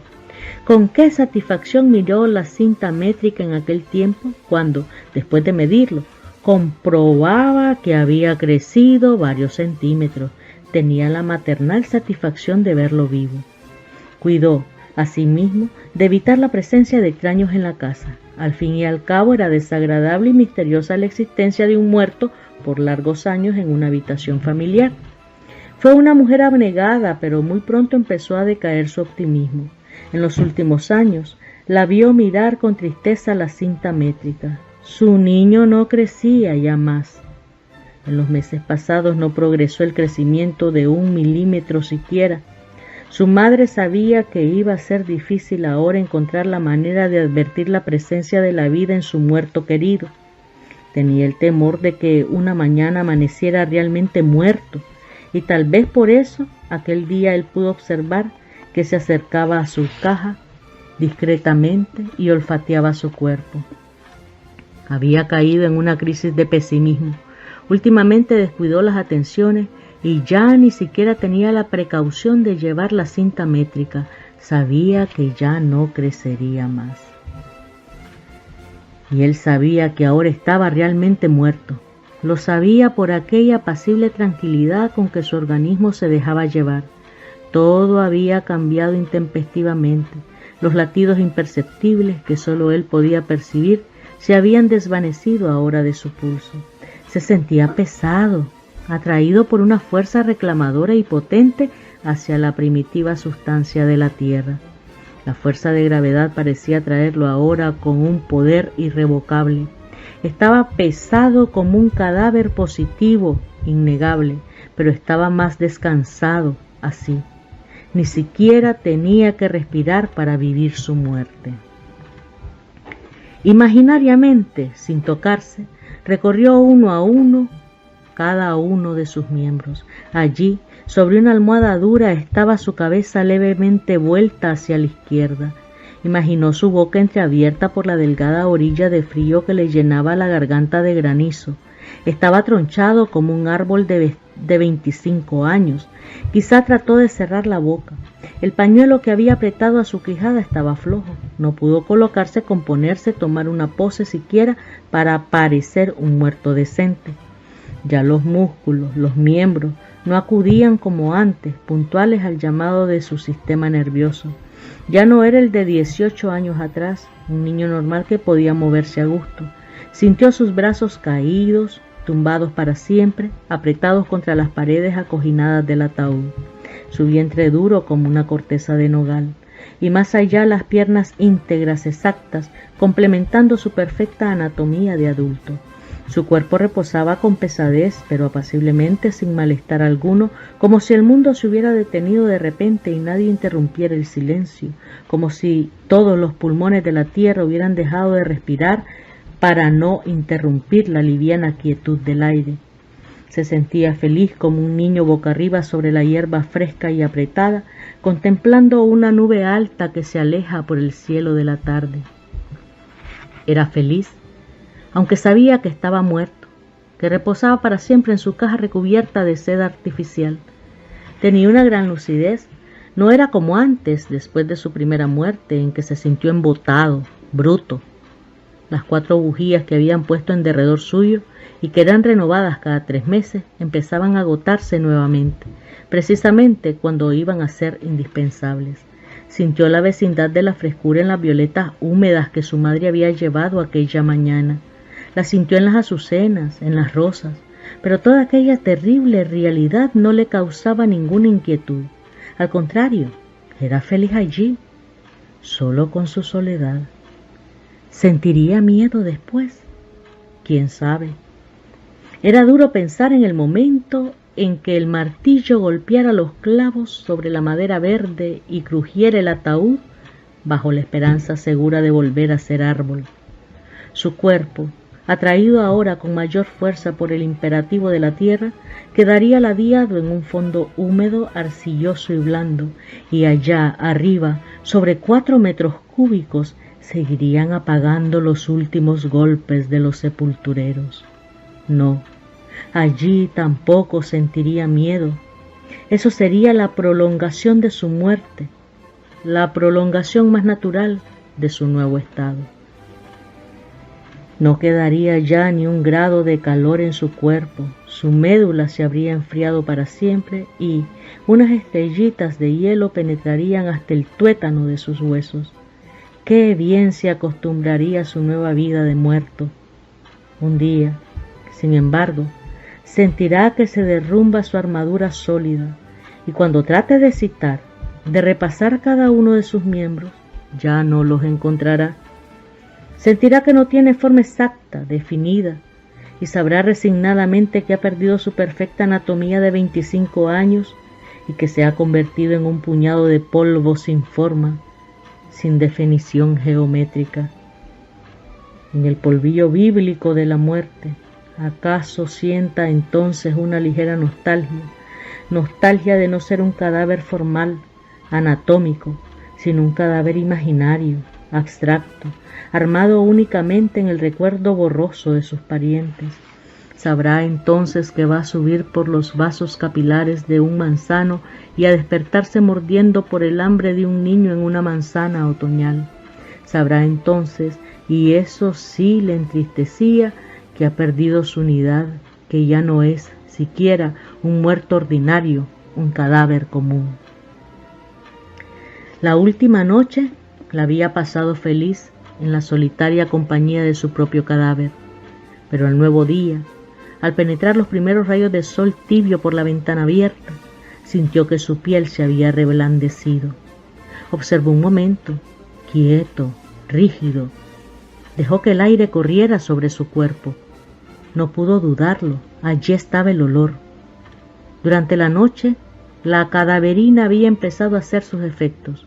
Con qué satisfacción miró la cinta métrica en aquel tiempo cuando, después de medirlo, comprobaba que había crecido varios centímetros. Tenía la maternal satisfacción de verlo vivo. Cuidó, asimismo, de evitar la presencia de extraños en la casa. Al fin y al cabo era desagradable y misteriosa la existencia de un muerto por largos años en una habitación familiar. Fue una mujer abnegada, pero muy pronto empezó a decaer su optimismo. En los últimos años, la vio mirar con tristeza la cinta métrica. Su niño no crecía ya más. En los meses pasados no progresó el crecimiento de 1 milímetro siquiera. Su madre sabía que iba a ser difícil ahora encontrar la manera de advertir la presencia de la vida en su muerto querido. Tenía el temor de que una mañana amaneciera realmente muerto, y tal vez por eso aquel día él pudo observar que se acercaba a su caja discretamente y olfateaba su cuerpo. Había caído en una crisis de pesimismo. Últimamente descuidó las atenciones y ya ni siquiera tenía la precaución de llevar la cinta métrica. Sabía que ya no crecería más. Y él sabía que ahora estaba realmente muerto. Lo sabía por aquella apacible tranquilidad con que su organismo se dejaba llevar. Todo había cambiado intempestivamente. Los latidos imperceptibles que solo él podía percibir se habían desvanecido ahora de su pulso. Se sentía pesado, atraído por una fuerza reclamadora y potente hacia la primitiva sustancia de la tierra. La fuerza de gravedad parecía traerlo ahora con un poder irrevocable. Estaba pesado como un cadáver positivo, innegable, pero estaba más descansado así. Ni siquiera tenía que respirar para vivir su muerte. Imaginariamente, sin tocarse, recorrió uno a uno cada uno de sus miembros. Allí, sobre una almohada dura, estaba su cabeza levemente vuelta hacia la izquierda. Imaginó su boca entreabierta por la delgada orilla de frío que le llenaba la garganta de granizo. Estaba tronchado como un árbol de 25 años. Quizá trató de cerrar la boca. El pañuelo que había apretado a su quijada estaba flojo. No pudo colocarse, componerse, tomar una pose siquiera para parecer un muerto decente. Ya los músculos, los miembros, no acudían como antes, puntuales al llamado de su sistema nervioso. Ya no era el de 18 años atrás, un niño normal que podía moverse a gusto. Sintió sus brazos caídos, tumbados para siempre, apretados contra las paredes acoginadas del ataúd. Su vientre duro como una corteza de nogal. Y más allá las piernas íntegras, exactas, complementando su perfecta anatomía de adulto. Su cuerpo reposaba con pesadez, pero apaciblemente, sin malestar alguno, como si el mundo se hubiera detenido de repente y nadie interrumpiera el silencio, como si todos los pulmones de la tierra hubieran dejado de respirar para no interrumpir la liviana quietud del aire. Se sentía feliz como un niño boca arriba sobre la hierba fresca y apretada, contemplando una nube alta que se aleja por el cielo de la tarde. Era feliz, aunque sabía que estaba muerto, que reposaba para siempre en su caja recubierta de seda artificial. Tenía una gran lucidez. No era como antes, después de su primera muerte, en que se sintió embotado, bruto. Las 4 bujías que habían puesto en derredor suyo y que eran renovadas cada 3 meses, empezaban a agotarse nuevamente, precisamente cuando iban a ser indispensables. Sintió la vecindad de la frescura en las violetas húmedas que su madre había llevado aquella mañana. La sintió en las azucenas, en las rosas, pero toda aquella terrible realidad no le causaba ninguna inquietud. Al contrario, era feliz allí, solo con su soledad. ¿Sentiría miedo después? ¿Quién sabe? Era duro pensar en el momento en que el martillo golpeara los clavos sobre la madera verde y crujiera el ataúd bajo la esperanza segura de volver a ser árbol. Su cuerpo, atraído ahora con mayor fuerza por el imperativo de la tierra, quedaría ladeado en un fondo húmedo, arcilloso y blando, y allá arriba, sobre 4 metros cúbicos, seguirían apagando los últimos golpes de los sepultureros. No, allí tampoco sentiría miedo. Eso sería la prolongación de su muerte, la prolongación más natural de su nuevo estado. No quedaría ya ni un grado de calor en su cuerpo, su médula se habría enfriado para siempre y unas estrellitas de hielo penetrarían hasta el tuétano de sus huesos. Qué bien se acostumbraría a su nueva vida de muerto. Un día, sin embargo, sentirá que se derrumba su armadura sólida y cuando trate de citar, de repasar cada uno de sus miembros, ya no los encontrará. Sentirá que no tiene forma exacta, definida, y sabrá resignadamente que ha perdido su perfecta anatomía de 25 años y que se ha convertido en un puñado de polvo sin forma, sin definición geométrica. En el polvillo bíblico de la muerte, ¿acaso sienta entonces una ligera nostalgia de no ser un cadáver formal, anatómico, sino un cadáver imaginario, abstracto, armado únicamente en el recuerdo borroso de sus parientes? Sabrá entonces que va a subir por los vasos capilares de un manzano y a despertarse mordiendo por el hambre de un niño en una manzana otoñal. Sabrá entonces, y eso sí le entristecía, que ha perdido su unidad, que ya no es siquiera un muerto ordinario, un cadáver común. La última noche la había pasado feliz en la solitaria compañía de su propio cadáver, pero al nuevo día, al penetrar los primeros rayos de sol tibio por la ventana abierta, sintió que su piel se había reblandecido. Observó un momento, quieto, rígido. Dejó que el aire corriera sobre su cuerpo. No pudo dudarlo, allí estaba el olor. Durante la noche, la cadaverina había empezado a hacer sus efectos.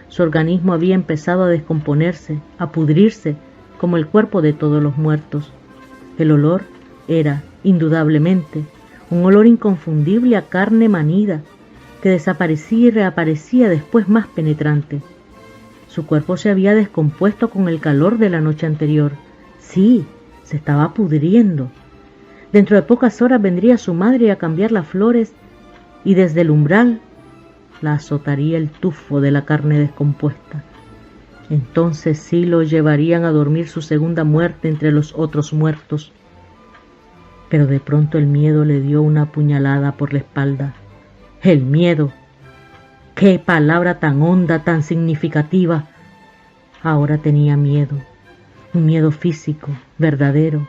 Su organismo había empezado a descomponerse, a pudrirse, como el cuerpo de todos los muertos. El olor era, indudablemente, un olor inconfundible a carne manida, que desaparecía y reaparecía después más penetrante. Su cuerpo se había descompuesto con el calor de la noche anterior. Sí, se estaba pudriendo. Dentro de pocas horas vendría su madre a cambiar las flores y desde el umbral la azotaría el tufo de la carne descompuesta. Entonces sí lo llevarían a dormir su segunda muerte entre los otros muertos. Pero de pronto el miedo le dio una puñalada por la espalda. El miedo. ¡Qué palabra tan honda, tan significativa! Ahora tenía miedo. Un miedo físico, verdadero.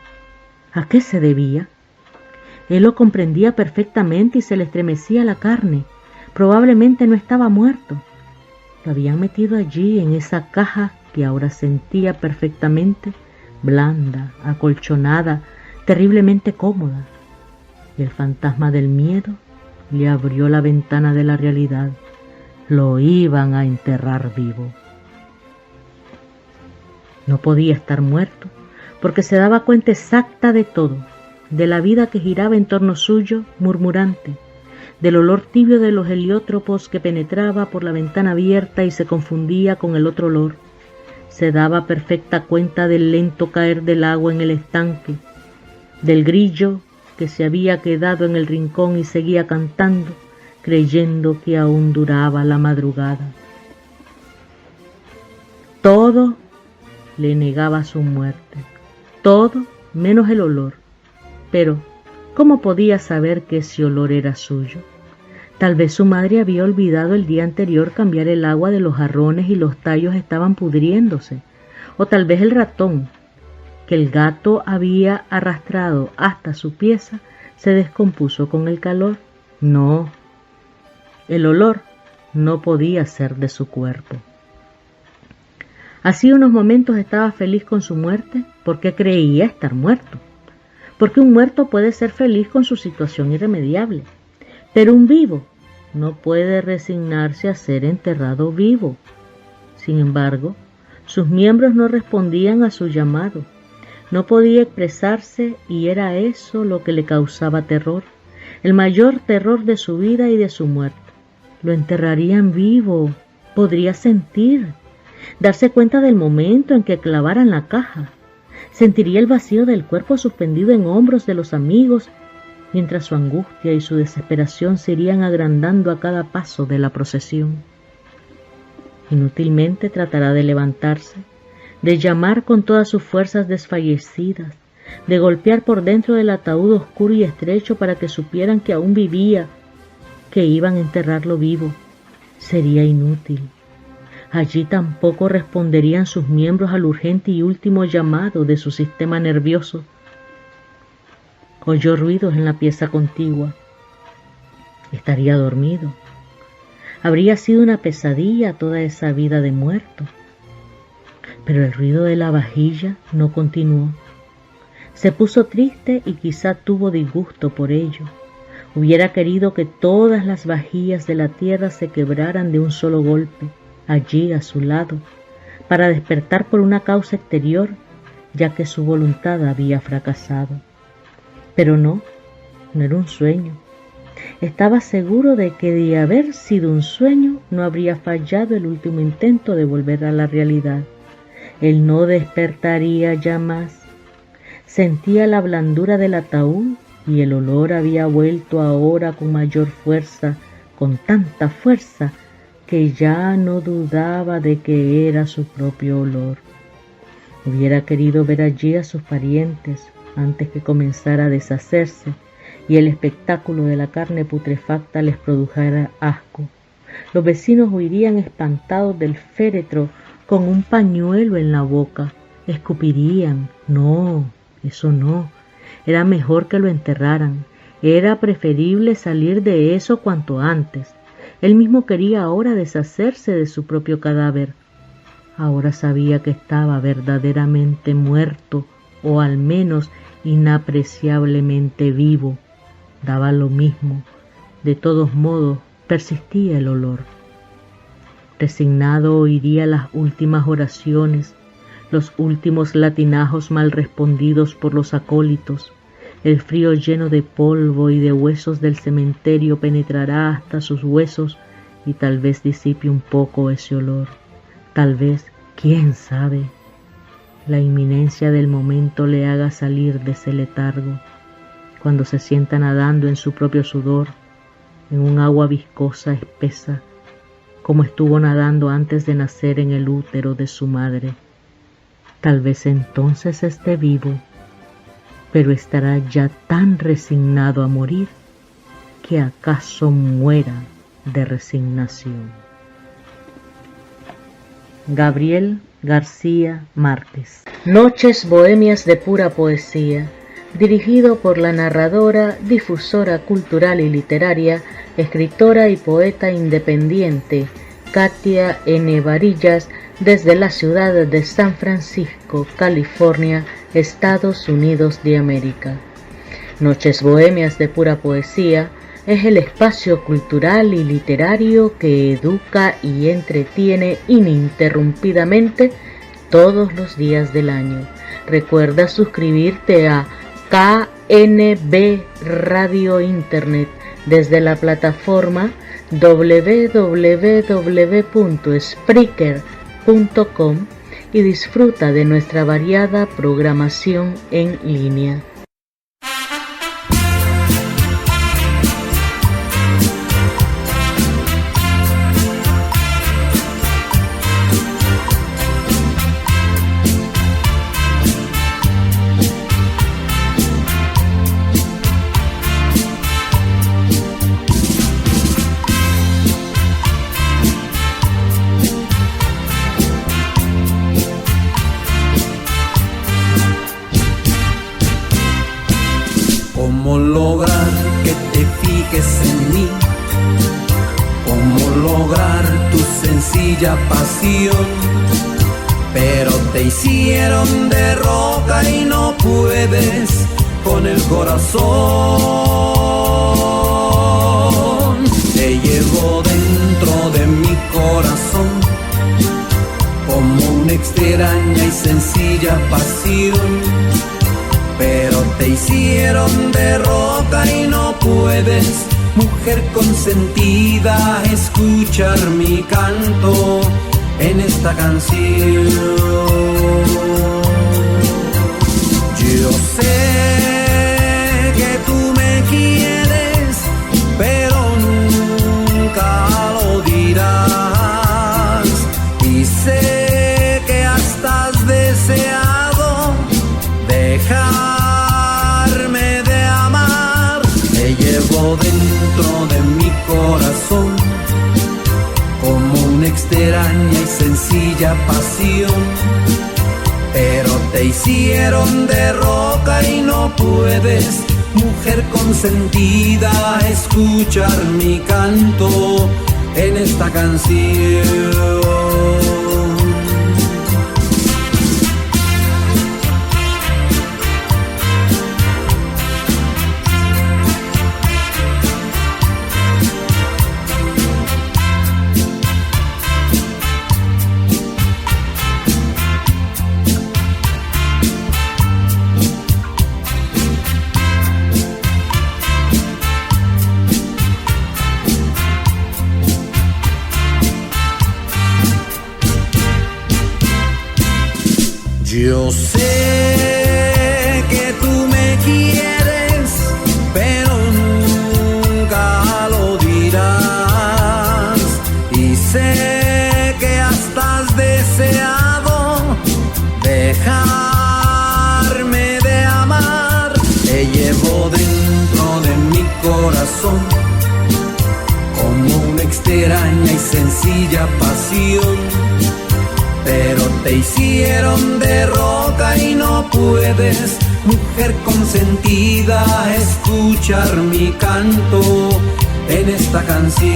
¿A qué se debía? Él lo comprendía perfectamente y se le estremecía la carne. Probablemente no estaba muerto. Lo habían metido allí, en esa caja que ahora sentía perfectamente, blanda, acolchonada, terriblemente cómoda. Y el fantasma del miedo le abrió la ventana de la realidad. Lo iban a enterrar vivo. No podía estar muerto, porque se daba cuenta exacta de todo, de la vida que giraba en torno suyo, murmurante, del olor tibio de los heliótropos que penetraba por la ventana abierta y se confundía con el otro olor. Se daba perfecta cuenta del lento caer del agua en el estanque, del grillo que se había quedado en el rincón y seguía cantando, creyendo que aún duraba la madrugada. Todo le negaba su muerte, todo menos el olor. Pero, ¿cómo podía saber que ese olor era suyo? Tal vez su madre había olvidado el día anterior cambiar el agua de los jarrones y los tallos estaban pudriéndose. O tal vez el ratón, que el gato había arrastrado hasta su pieza, se descompuso con el calor. No, el olor no podía ser de su cuerpo. Hacía unos momentos estaba feliz con su muerte porque creía estar muerto. porque un muerto puede ser feliz con su situación irremediable, pero un vivo no puede resignarse a ser enterrado vivo. Sin embargo, sus miembros no respondían a su llamado, no podía expresarse y era eso lo que le causaba terror, el mayor terror de su vida y de su muerte. Lo enterrarían vivo, podría sentir, darse cuenta del momento en que clavaran la caja, sentiría el vacío del cuerpo suspendido en hombros de los amigos, mientras su angustia y su desesperación se irían agrandando a cada paso de la procesión. Inútilmente tratará de levantarse, de llamar con todas sus fuerzas desfallecidas, de golpear por dentro del ataúd oscuro y estrecho para que supieran que aún vivía, que iban a enterrarlo vivo. Sería inútil. Allí tampoco responderían sus miembros al urgente y último llamado de su sistema nervioso. Oyó ruidos en la pieza contigua. Estaría dormido. Habría sido una pesadilla toda esa vida de muerto. Pero el ruido de la vajilla no continuó. Se puso triste y quizá tuvo disgusto por ello. Hubiera querido que todas las vajillas de la tierra se quebraran de un solo golpe, allí a su lado, para despertar por una causa exterior, ya que su voluntad había fracasado. Pero no era un sueño. Estaba seguro de que de haber sido un sueño no habría fallado el último intento de volver a la realidad. Él no despertaría ya más. Sentía la blandura del ataúd y el olor había vuelto ahora con mayor fuerza, con tanta fuerza que ya no dudaba de que era su propio olor. Hubiera querido ver allí a sus parientes antes que comenzara a deshacerse y el espectáculo de la carne putrefacta les produjera asco. Los vecinos huirían espantados del féretro con un pañuelo en la boca. Escupirían. No, eso no. Era mejor que lo enterraran. Era preferible salir de eso cuanto antes. Él mismo quería ahora deshacerse de su propio cadáver. Ahora sabía que estaba verdaderamente muerto, o al menos inapreciablemente vivo. Daba lo mismo. De todos modos, persistía el olor. Resignado oiría las últimas oraciones, los últimos latinajos mal respondidos por los acólitos. El frío lleno de polvo y de huesos del cementerio penetrará hasta sus huesos y tal vez disipe un poco ese olor. Tal vez, quién sabe, la inminencia del momento le haga salir de ese letargo, cuando se sienta nadando en su propio sudor, en un agua viscosa, espesa, como estuvo nadando antes de nacer en el útero de su madre. Tal vez entonces esté vivo, pero estará ya tan resignado a morir que acaso muera de resignación. Gabriel García Márquez. Noches bohemias de pura poesía, dirigido por la narradora, difusora cultural y literaria, escritora y poeta independiente Katia N. Varillas, desde la ciudad de San Francisco, California, Estados Unidos de América. Noches bohemias de pura poesía es el espacio cultural y literario que educa y entretiene ininterrumpidamente todos los días del año. Recuerda suscribirte a KNB Radio Internet desde la plataforma www.spreaker.com y disfruta de nuestra variada programación en línea. ¿Cómo lograr que te fijes en mí? ¿Cómo lograr tu sencilla pasión? Pero te hicieron de roca y no puedes con el corazón. Te llevo dentro de mi corazón como una extraña y sencilla pasión, pero te hicieron de roca y no puedes, mujer consentida, escuchar mi canto en esta canción. Yo sé que tú me quieres, pero nunca lo dirás, y sé que hasta has deseado dejarme de amar. Te llevo dentro de mi corazón como una extraña y sencilla pasión, pero te hicieron de roca y no puedes, mujer consentida, escuchar mi canto en esta canción. Yo sé que tú me quieres, pero nunca lo dirás, y sé que hasta has deseado dejarme de amar. Te llevo dentro de mi corazón como una extraña y sencilla pasión, pero te hicieron de roca y no puedes, mujer consentida, escuchar mi canto en esta canción,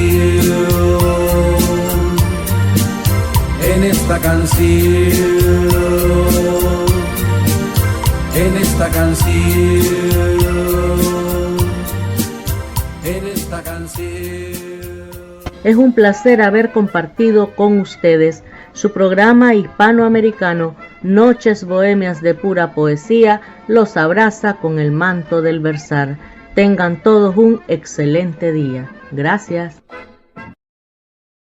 en esta canción, en esta canción, en esta canción. Es un placer haber compartido con ustedes su programa hispanoamericano Noches Bohemias de Pura Poesía. Los abraza con el manto del versar. Tengan todos un excelente día. Gracias.